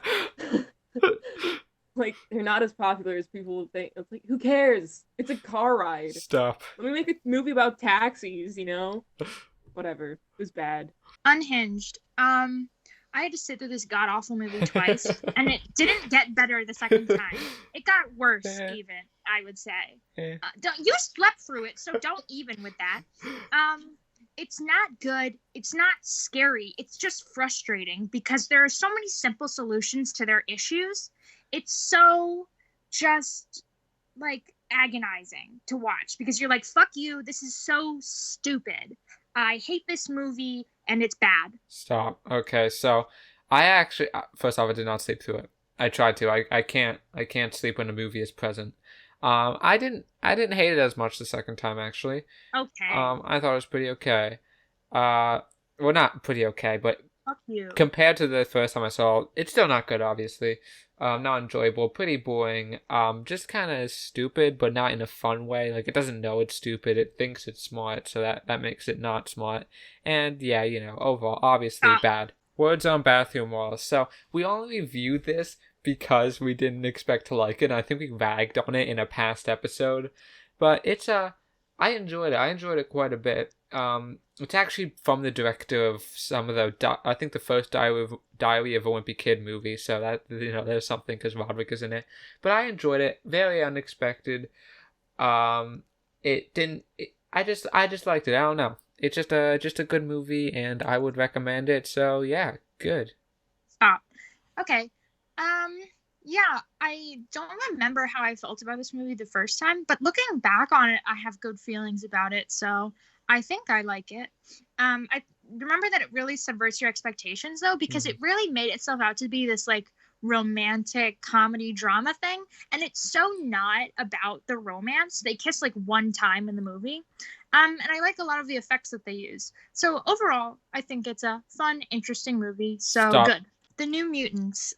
Like, they're not as popular as people think. It's like, who cares? It's a car ride. Stop. Let me make a movie about taxis, you know? Whatever. It was bad. Unhinged. I had to sit through this god awful movie twice, and it didn't get better the second time. It got worse, even, I would say. You slept through it, so don't even with that. It's not good. It's not scary. It's just frustrating because there are so many simple solutions to their issues. It's so just like agonizing to watch because you're like, fuck you. This is so stupid. I hate this movie and it's bad. Stop. Okay, so I actually, first off, I did not sleep through it. I tried to. I can't sleep when a movie is present. I didn't hate it as much the second time, actually. Okay. I thought it was pretty okay. Well, not pretty okay, but fuck you. Compared to the first time I saw it, it's still not good, obviously. Not enjoyable, pretty boring. Just kind of stupid, but not in a fun way. Like, it doesn't know it's stupid. It thinks it's smart, so that makes it not smart. And yeah, overall, obviously bad. Words on bathroom walls. So we only reviewed this because we didn't expect to like it. And I think we ragged on it in a past episode, but it's I enjoyed it. I enjoyed it quite a bit. It's actually from the director of some of I think the first Diary of a Wimpy Kid movie, so that, there's something because Roderick is in it. But I enjoyed it. Very unexpected. I just liked it. I don't know. It's just a good movie, and I would recommend it. So yeah, good. Stop. Okay. Yeah, I don't remember how I felt about this movie the first time, but looking back on it, I have good feelings about it, so I think I like it. I remember that it really subverts your expectations, though, because it really made itself out to be this, like, romantic comedy drama thing, and it's so not about the romance. They kiss, like, one time in the movie, and I like a lot of the effects that they use. So overall, I think it's a fun, interesting movie, so Stop. Good. The New Mutants.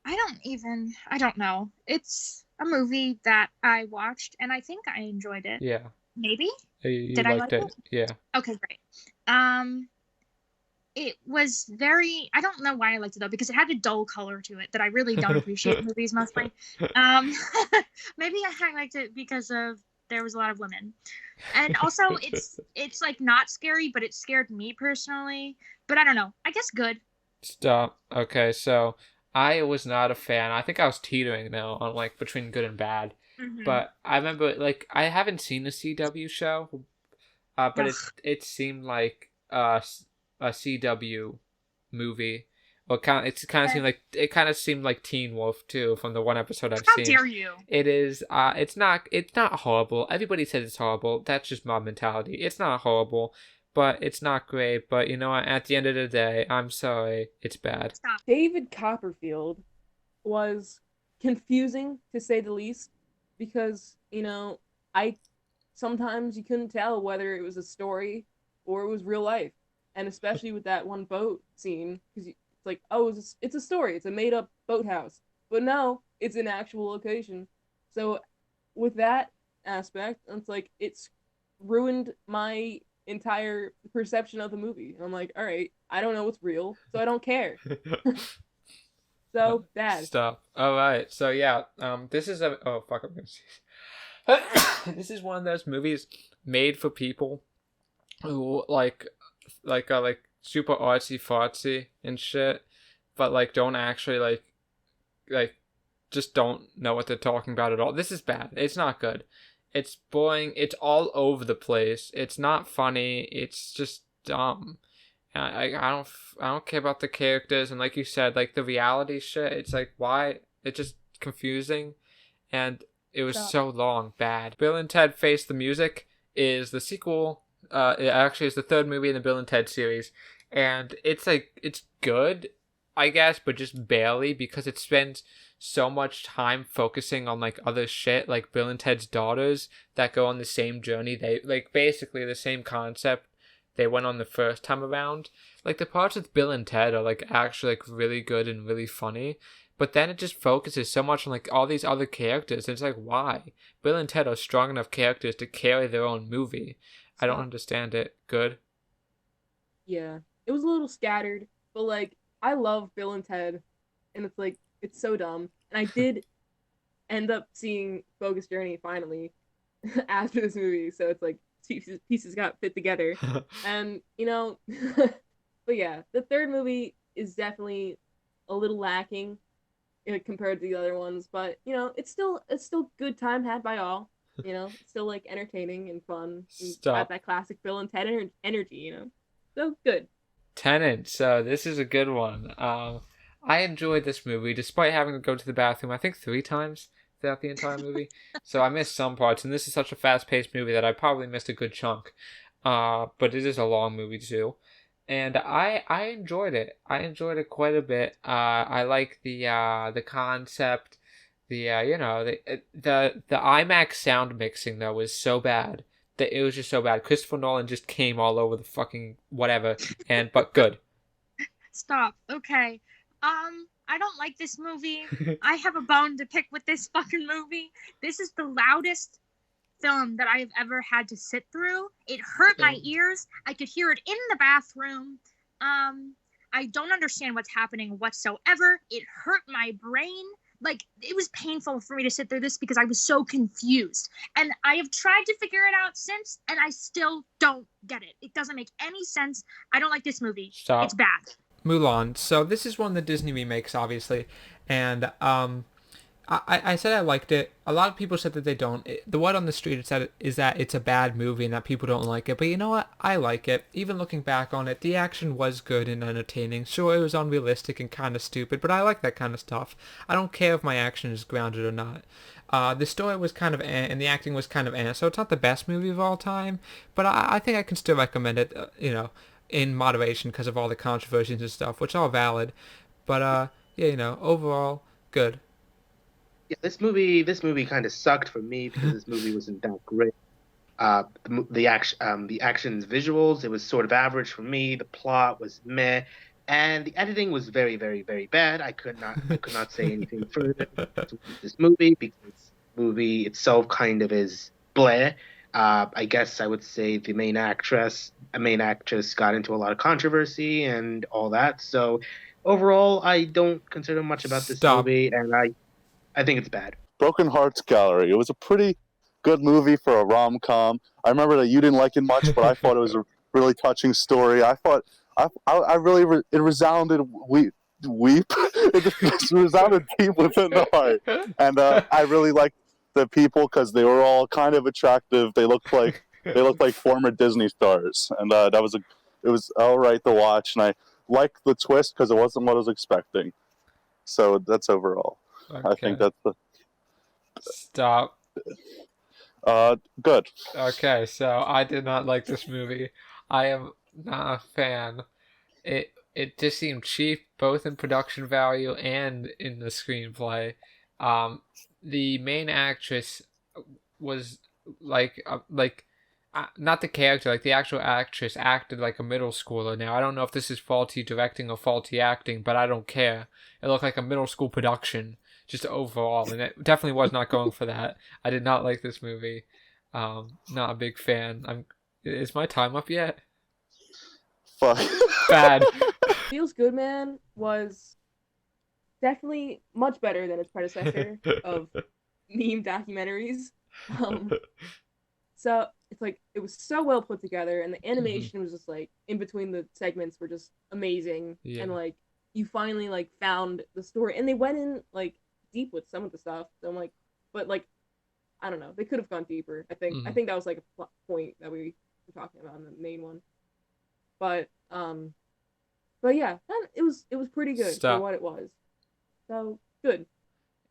I don't know. It's a movie that I watched and I think I enjoyed it. Yeah. Maybe? You Did I like it? Yeah. Okay, great. It was very, I don't know why I liked it though, because it had a dull color to it that I really don't appreciate in movies mostly. Maybe I liked it because there was a lot of women. And also it's like not scary, but it scared me personally. But I don't know. I guess good. Stop. Okay, so I was not a fan. I think I was teetering though on like between good and bad. Mm-hmm. But I remember like I haven't seen the CW show, but it seemed like a CW movie. Well, it kind of seemed like Teen Wolf too from the one episode I've seen. How dare you? It is. It's not horrible. Everybody says it's horrible. That's just mob mentality. It's not horrible, but it's not great. But you know what? At the end of the day, I'm sorry. It's bad. Stop. David Copperfield was confusing, to say the least, because, sometimes you couldn't tell whether it was a story or it was real life. And especially with that one boat scene, because it's like, oh, it's a story. It's a made-up boathouse. But no, it's an actual location. So with that aspect, it's like, it's ruined my entire perception of the movie. And I'm like, all right, I don't know what's real, so I don't care. So bad. Stop. All right. So yeah, this is I'm gonna see. This is one of those movies made for people who like super artsy fartsy and shit, but like don't actually like just don't know what they're talking about at all. This is bad. It's not good. It's boring. It's all over the place. It's not funny. It's just dumb. I don't care about the characters, and like you said, like the reality shit. It's like, why? It's just confusing, and it was so long. Bad. Bill and Ted Face the Music is the sequel. It actually is the third movie in the Bill and Ted series, and it's good, I guess, but just barely, because it spends so much time focusing on like other shit, like Bill and Ted's daughters that go on the same journey. They like basically the same concept they went on the first time around. Like the parts with Bill and Ted are like actually like really good and really funny, but then it just focuses so much on like all these other characters. And it's like, why? Bill and Ted are strong enough characters to carry their own movie. I don't understand it. Good. Yeah, it was a little scattered, but like I love Bill and Ted, and it's like it's so dumb. And I did end up seeing Bogus Journey finally after this movie, so it's like pieces got fit together. And but yeah, the third movie is definitely a little lacking compared to the other ones, but it's still good time had by all. It's still like entertaining and fun. And got that classic Bill and Ted energy. So good. Tenet. So this is a good one. I enjoyed this movie despite having to go to the bathroom I think 3 times throughout the entire movie. So I missed some parts, and this is such a fast-paced movie that I probably missed a good chunk. But it is a long movie too. And I enjoyed it. I enjoyed it quite a bit. I like the concept. The IMAX sound mixing though was so bad that it was just so bad. Christopher Nolan just came all over the fucking whatever, but good. Stop. Okay. I don't like this movie. I have a bone to pick with this fucking movie. This is the loudest film that I have ever had to sit through. It hurt my ears. I could hear it in the bathroom. I don't understand what's happening whatsoever. It hurt my brain. Like, it was painful for me to sit through this because I was so confused. And I have tried to figure it out since, and I still don't get it. It doesn't make any sense. I don't like this movie. Stop. It's bad. Mulan. So this is one of the Disney remakes, obviously. And I said I liked it. A lot of people said that they don't. The word on the street is that it's a bad movie and that people don't like it. But you know what? I like it. Even looking back on it, the action was good and entertaining. Sure, it was unrealistic and kind of stupid, but I like that kind of stuff. I don't care if my action is grounded or not. The story was kind of and the acting was kind of so it's not the best movie of all time, but I think I can still recommend it, in moderation because of all the controversies and stuff, which are valid. But, overall, good. Yeah, this movie kind of sucked for me because this movie wasn't that great. The action's visuals, it was sort of average for me. The plot was meh, and the editing was very, very, very bad. I could not say anything further to this movie because the movie itself kind of is bleh. I guess I would say the main actress got into a lot of controversy and all that. So overall, I don't consider much about this movie, and I think it's bad. Broken Hearts Gallery. It was a pretty good movie for a rom-com. I remember that you didn't like it much, but I thought it was a really touching story. I thought it resounded weep. It resounded deep within the heart, and I really liked the people because they were all kind of attractive. They looked like former Disney stars, and it was all right to watch. And I liked the twist because it wasn't what I was expecting. So that's overall. Okay. I think that's the... Stop. Good. Okay, so I did not like this movie. I am not a fan. It just seemed cheap, both in production value and in the screenplay. The main actress was not the character, like the actual actress acted like a middle schooler. Now, I don't know if this is faulty directing or faulty acting, but I don't care. It looked like a middle school production, just overall, and it definitely was not going for that. I did not like this movie. Not a big fan. Is my time up yet? Fuck. Bad. Feels Good Man was definitely much better than its predecessor of meme documentaries. So it's like it was so well put together, and the animation was just like in between the segments were just amazing. Yeah. And like you finally like found the story, and they went in like deep with some of the stuff. So I'm like, but like I don't know, they could have gone deeper. I think that was like a point that we were talking about in the main one. But yeah, it was pretty good for what it was. So good.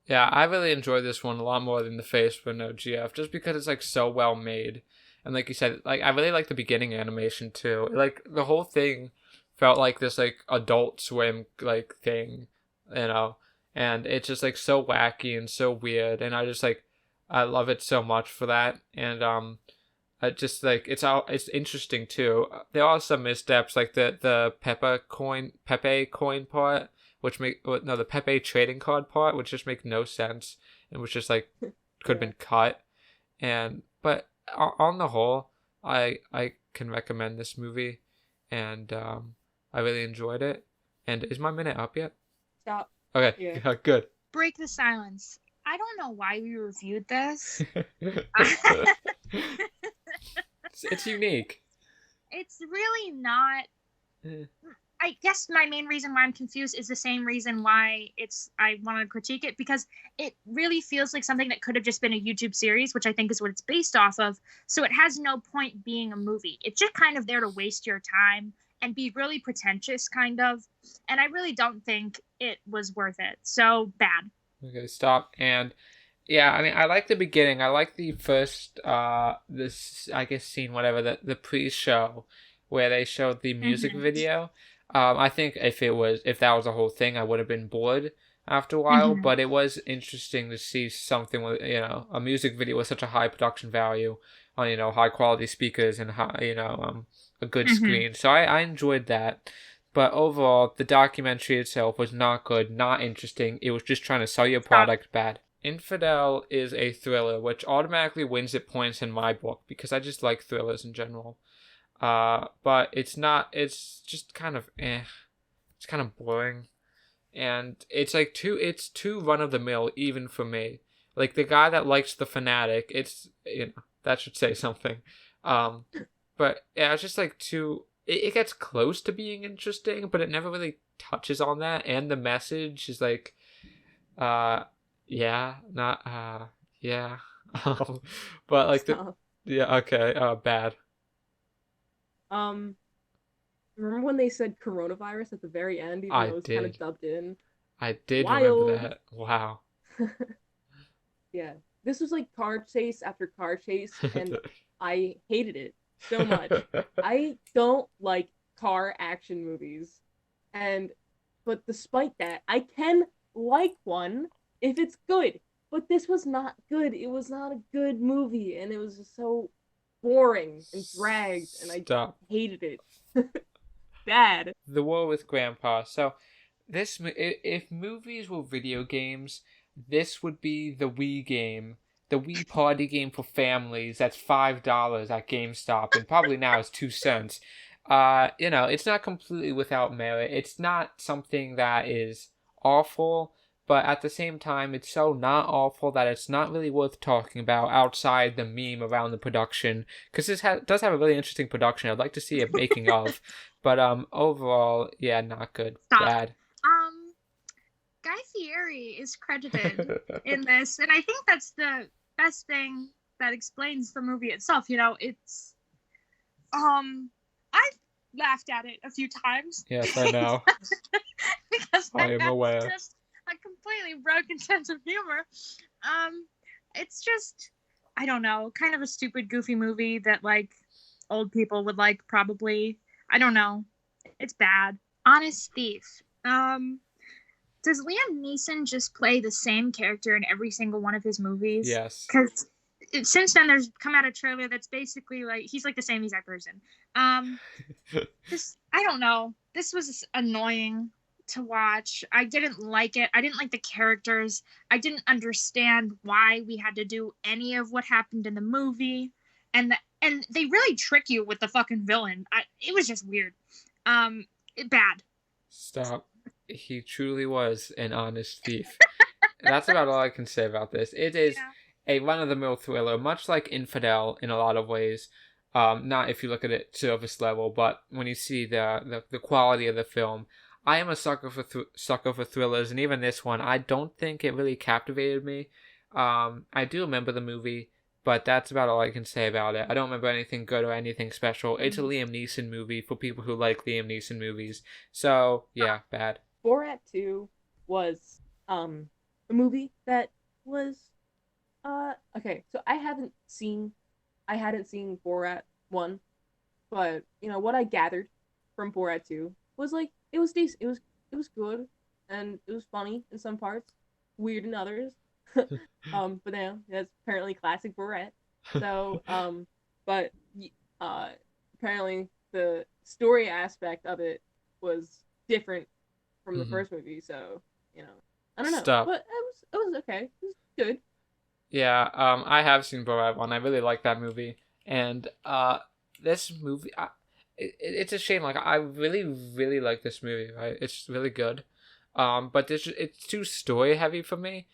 Yeah, I really enjoyed this one a lot more than The Face for No GF, just because it's like so well made. And like you said, like I really like the beginning animation too. Like the whole thing felt like this like Adult Swim like thing, and it's just like so wacky and so weird, and I love it so much for that. And I just like it's interesting too. There are some missteps, like the Pepe coin part the Pepe trading card part, which just make no sense and which just like could have been cut. But on the whole, I can recommend this movie, and I really enjoyed it. And is my minute up yet? Stop. Okay, yeah. Good. Break the silence. I don't know why we reviewed this. It's unique. It's really not. I guess my main reason why I'm confused is the same reason why I want to critique it, because it really feels like something that could have just been a YouTube series, which I think is what it's based off of. So it has no point being a movie. It's just kind of there to waste your time and be really pretentious, kind of. And I really don't think it was worth it. So bad. Okay, stop. And yeah, I mean, I like the beginning. I like the first, this, I guess, scene, whatever, the pre-show where they showed the music video. I think if that was the whole thing, I would have been bored after a while, but it was interesting to see something with, a music video with such a high production value on, high quality speakers and a good screen. So I enjoyed that. But overall, the documentary itself was not good, not interesting. It was just trying to sell your product bad. Infidel is a thriller, which automatically wins it points in my book because I just like thrillers in general. But it's just kind of it's kind of boring, and it's too run of the mill even for me. Like the guy that likes the Fanatic, that should say something. But yeah, it's just like too. It gets close to being interesting, but it never really touches on that, and the message is like, yeah, not yeah, but like bad. Remember when they said coronavirus at the very end, even though it was kind of dubbed in? I did remember that. Wow. Yeah. This was like car chase after car chase, and I hated it so much. I don't like car action movies. But despite that, I can like one if it's good. But this was not good. It was not a good movie, and it was just so boring and dragged, and I hated it. Bad. The War with Grandpa. So, if movies were video games, this would be the Wii game, the Wii party game for families. That's $5 at GameStop, and probably now it's 2 cents. It's not completely without merit. It's not something that is awful, but at the same time, it's so not awful that it's not really worth talking about outside the meme around the production. Because this does have a really interesting production. I'd like to see a making of. But overall, yeah, not good. Stop. Bad. Guy Fieri is credited in this, and I think that's the best thing that explains the movie itself. It's I've laughed at it a few times. Yes, I know. Because I am aware. Just a completely broken sense of humor. It's just, I don't know, kind of a stupid, goofy movie that like old people would like, probably. I don't know. It's bad. Honest Thief. Does Liam Neeson just play the same character in every single one of his movies? Yes. Because since then, there's come out a trailer that's basically like he's like the same exact person. I don't know. This was annoying to watch. I didn't like it. I didn't like the characters. I didn't understand why we had to do any of what happened in the movie, and they really trick you with the fucking villain. It was just weird. Bad. Stop. He truly was an honest thief. That's about all I can say about this. It is a run-of-the-mill thriller, much like Infidel in a lot of ways. Not if you look at it surface level, but when you see the quality of the film. I am a sucker for thrillers, and even this one, I don't think it really captivated me. I do remember the movie, but that's about all I can say about it. I don't remember anything good or anything special. It's a Liam Neeson movie for people who like Liam Neeson movies. So, yeah, bad. Borat 2 was a movie that was okay, so I hadn't seen Borat 1, but what I gathered from Borat 2 was like it was decent. It was good, and it was funny in some parts, weird in others. But that's apparently classic Borat. So but apparently the story aspect of it was different from the first movie, so I don't know. Stop. But it was okay. It was good. Yeah, I have seen Borat 1. I really like that movie. And this movie, it's a shame. Like, I really, really like this movie, right? It's really good. But it's too story heavy for me.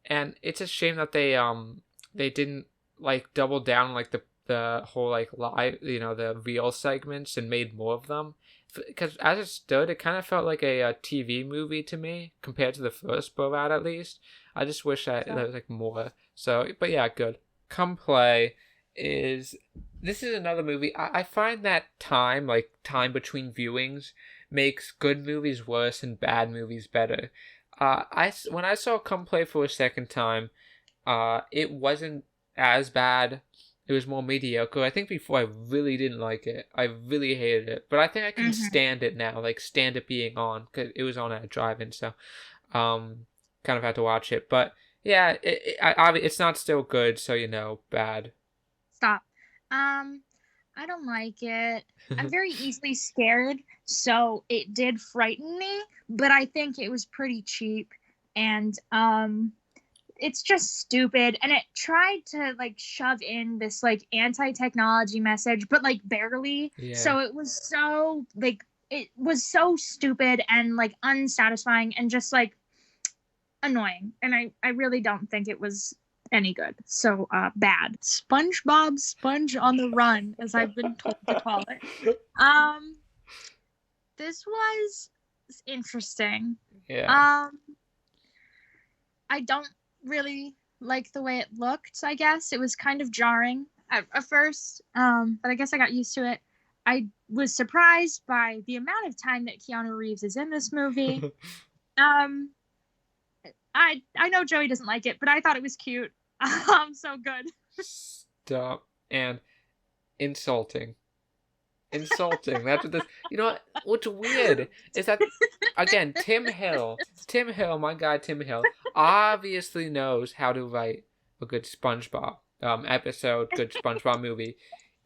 And it's a shame that they didn't, like, double down, like, the whole, like, live, the real segments and made more of them. Because as it stood, it kind of felt like a TV movie to me, compared to the first Borat, at least. I just wish that there was, like, more. So, but yeah, good. Come Play this is another movie. I find that time between viewings makes good movies worse and bad movies better. When I saw Come Play for a second time, it wasn't as bad. It was more mediocre. I think before I really didn't like it. I really hated it. But I think I can stand it now. Like, stand it being on. Because it was on at a drive-in, so kind of had to watch it. But yeah, it's not still good, so, bad. Stop. I don't like it. I'm very easily scared, so it did frighten me, but I think it was pretty cheap, and it's just stupid, and it tried to, like, shove in this, like, anti-technology message, but, like, barely. Yeah. So it was so, like, it was so stupid and, like, unsatisfying and just, like, annoying, and I really don't think it was any good. So bad. SpongeBob Sponge on the Run, as I've been told to call it. This was interesting. Yeah. I don't really like the way it looked, I guess. It was kind of jarring at first, but I guess I got used to it. I was surprised by the amount of time that Keanu Reeves is in this movie. I know Joey doesn't like it, but I thought it was cute. So good. Stop. And insulting. That's what this. You know what? What's weird is that, again, Tim Hill, my guy Tim Hill, obviously knows how to write a good SpongeBob episode, good SpongeBob movie.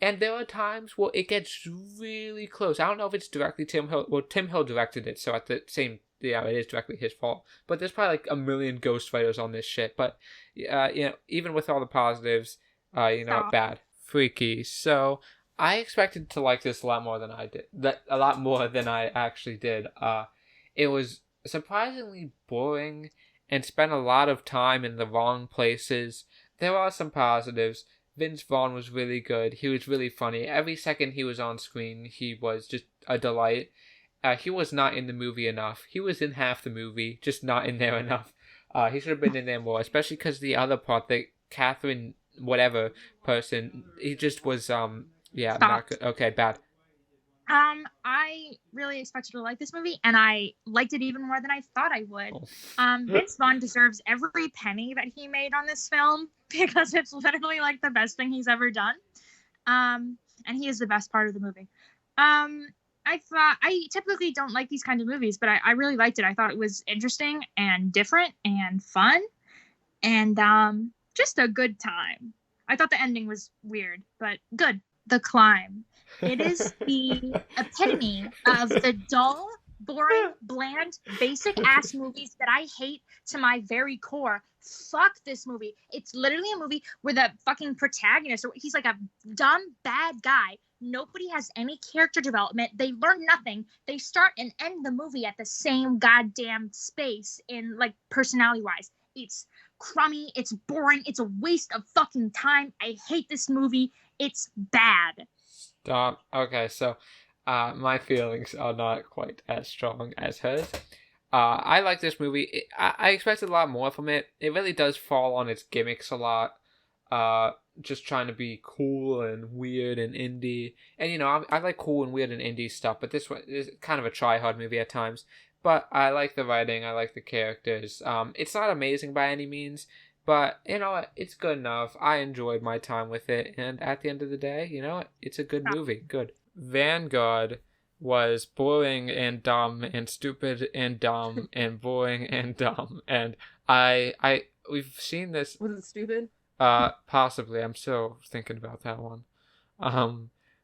And there are times where it gets really close. I don't know if it's directly Tim Hill. Well, Tim Hill directed it, so at the same, yeah, it is directly his fault. But there's probably like a million ghostwriters on this shit. But, even with all the positives, bad. Freaky. So, I expected to like this a lot more than I did. A lot more than I actually did. It was surprisingly boring and spent a lot of time in the wrong places. There are some positives. Vince Vaughn was really good. He was really funny. Every second he was on screen, he was just a delight. He was not in the movie enough. He was in half the movie, just not in there enough. He should have been in there more, especially because the other part, the Catherine whatever person, he just was, not good. Okay, bad. I really expected to like this movie, and I liked it even more than I thought I would. Vince Vaughn deserves every penny that he made on this film, because it's literally like the best thing he's ever done. And he is the best part of the movie. I typically don't like these kinds of movies, but I really liked it. I thought it was interesting and different and fun, and just a good time. I thought the ending was weird, but good. The Climb. It is the epitome of the dull, boring, bland, basic-ass movies that I hate to my very core. Fuck this movie. It's literally a movie where the fucking protagonist, he's like a dumb, bad guy. Nobody has any character development. They learn nothing. They start and end the movie at the same goddamn space in, like, personality-wise. It's crummy. It's boring. It's a waste of fucking time. I hate this movie. It's bad. Stop. Okay, so my feelings are not quite as strong as hers. I like this movie. I expected a lot more from it. It really does fall on its gimmicks a lot. Just trying to be cool and weird and indie. And, I like cool and weird and indie stuff, but this one is kind of a try-hard movie at times. But I like the writing. I like the characters. It's not amazing by any means, but, it's good enough. I enjoyed my time with it. And at the end of the day, it's a good movie. Good. Vanguard was boring and dumb and stupid and dumb and boring and dumb. And we've seen this. Was it stupid? Possibly. I'm still thinking about that one.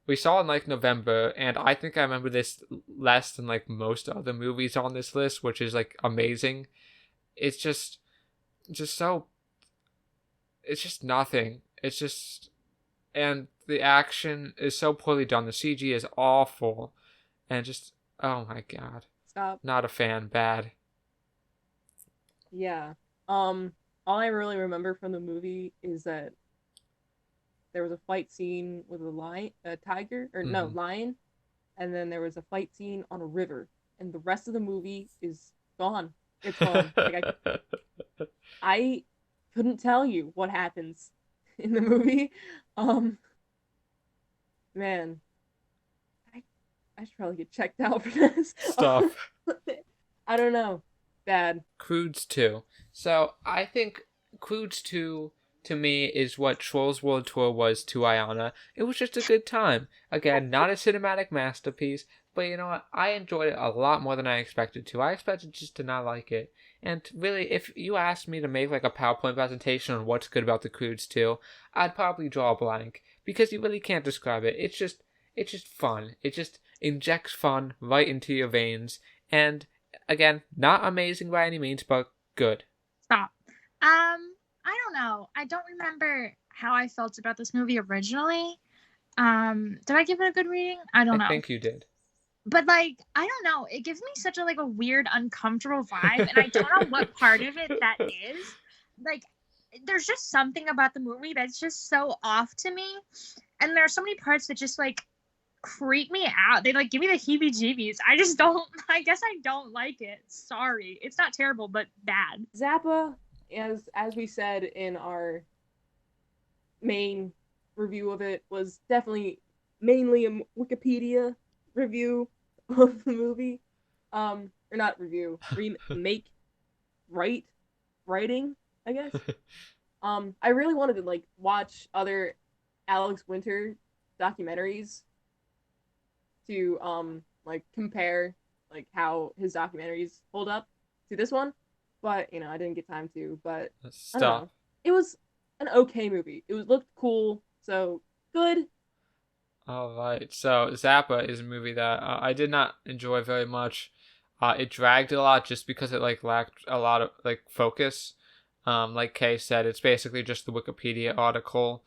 we saw it in like November, and I think I remember this less than like most other movies on this list, which is like amazing. It's just so, it's just nothing. It's just, and the action is so poorly done. The CG is awful, and just, oh my god. Stop. Not a fan. Bad. Yeah. All I really remember from the movie is that there was a fight scene with a tiger, or no, lion, and then there was a fight scene on a river, and the rest of the movie is gone. It's gone. Like I couldn't tell you what happens in the movie. Man, I should probably get checked out for this. Stop. I don't know. Bad. Croods 2. So, I think Croods 2, to me, is what Trolls World Tour was to Ayana. It was just a good time. Again, not a cinematic masterpiece, but you know what? I enjoyed it a lot more than I expected to. I expected just to not like it. And really, if you asked me to make like a PowerPoint presentation on what's good about the Croods 2, I'd probably draw a blank. Because you really can't describe it. It's just fun. It just injects fun right into your veins. And again, not amazing by any means, but good. Stop. I don't know. I don't remember how I felt about this movie originally. Did I give it a good reading? I don't know. I think you did. But like, I don't know. It gives me such a weird, uncomfortable vibe, and I don't know what part of it that is. Like, there's just something about the movie that's just so off to me, and there are so many parts that just creep me out. They give me the heebie-jeebies. I guess I don't like it. Sorry. It's not terrible, but bad. Zappa, as we said in our main review of it, was definitely mainly a Wikipedia review of the movie. Or not review, writing, I guess. I really wanted to watch other Alex Winter documentaries to compare how his documentaries hold up to this one, but I didn't get time to. But I don't know. It was an okay movie. It looked cool, so good. Alright, so Zappa is a movie that I did not enjoy very much. It dragged a lot just because it lacked a lot of focus. Like Kay said, it's basically just the Wikipedia article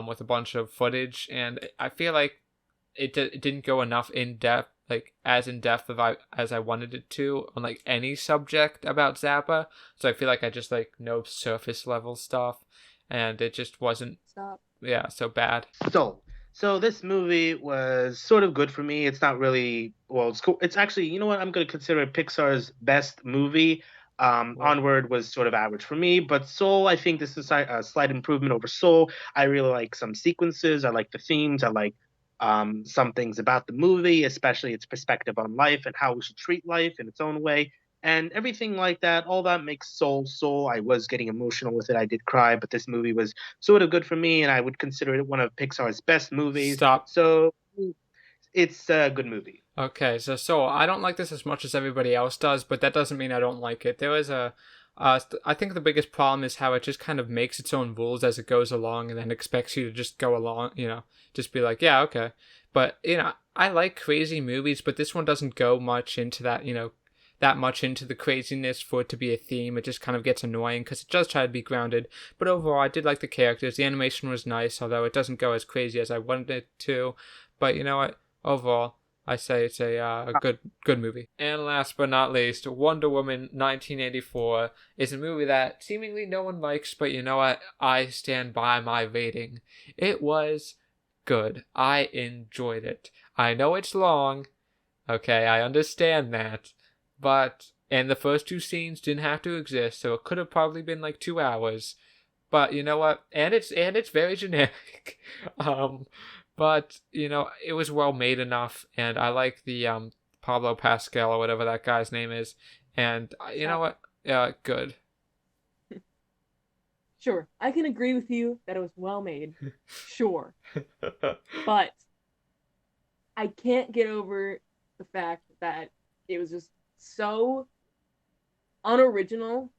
with a bunch of footage, and I feel like it didn't go enough in depth, as in depth as I wanted it to on any subject about Zappa. So I feel like I just know surface level stuff, and it just wasn't. Stop. Yeah, so bad. So this movie was sort of good for me. It's not really, well, it's cool. It's actually, you know what? I'm going to consider it Pixar's best movie. Onward was sort of average for me, but Soul, I think this is a slight improvement over Soul. I really like some sequences. I like the themes. I like some things about the movie, especially its perspective on life and how we should treat life in its own way. And everything like that, all that makes Soul. I was getting emotional with it. I did cry, but this movie was sort of good for me, and I would consider it one of Pixar's best movies. Stop. So it's a good movie. Okay, so I don't like this as much as everybody else does, but that doesn't mean I don't like it. There is I think the biggest problem is how it just kind of makes its own rules as it goes along and then expects you to just go along, just be like, yeah, okay. But, I like crazy movies, but this one doesn't go much into that, that much into the craziness for it to be a theme. It just kind of gets annoying because it does try to be grounded. But overall, I did like the characters. The animation was nice, although it doesn't go as crazy as I wanted it to. But you know what? Overall, I say it's a good movie. And last but not least, Wonder Woman 1984 is a movie that seemingly no one likes, but you know what? I stand by my rating. It was good. I enjoyed it. I know it's long. Okay, I understand that. And the first two scenes didn't have to exist, so it could have probably been 2 hours. But you know what? And it's very generic. But, it was well made enough, and I like the Pablo Pascal or whatever that guy's name is. And you know what? Good. Sure, I can agree with you that it was well made. Sure. But I can't get over the fact that it was just so unoriginal.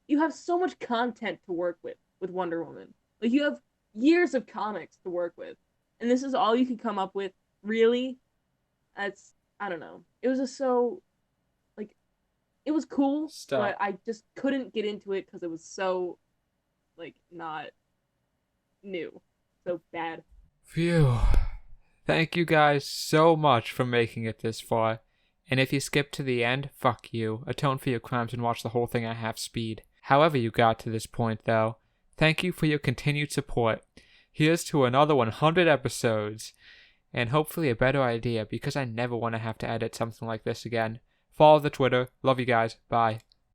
You have so much content to work with Wonder Woman. You have years of comics to work with, and this is all you could come up with, really? That's, I don't know. It was just so, like, it was cool, but I just couldn't get into it because it was so, like, not new. So bad. Phew. Thank you guys so much for making it this far. And if you skip to the end, fuck you. Atone for your crimes and watch the whole thing at half speed. However you got to this point, though, thank you for your continued support. Here's to another 100 episodes. And hopefully a better idea, because I never want to have to edit something like this again. Follow the Twitter. Love you guys. Bye.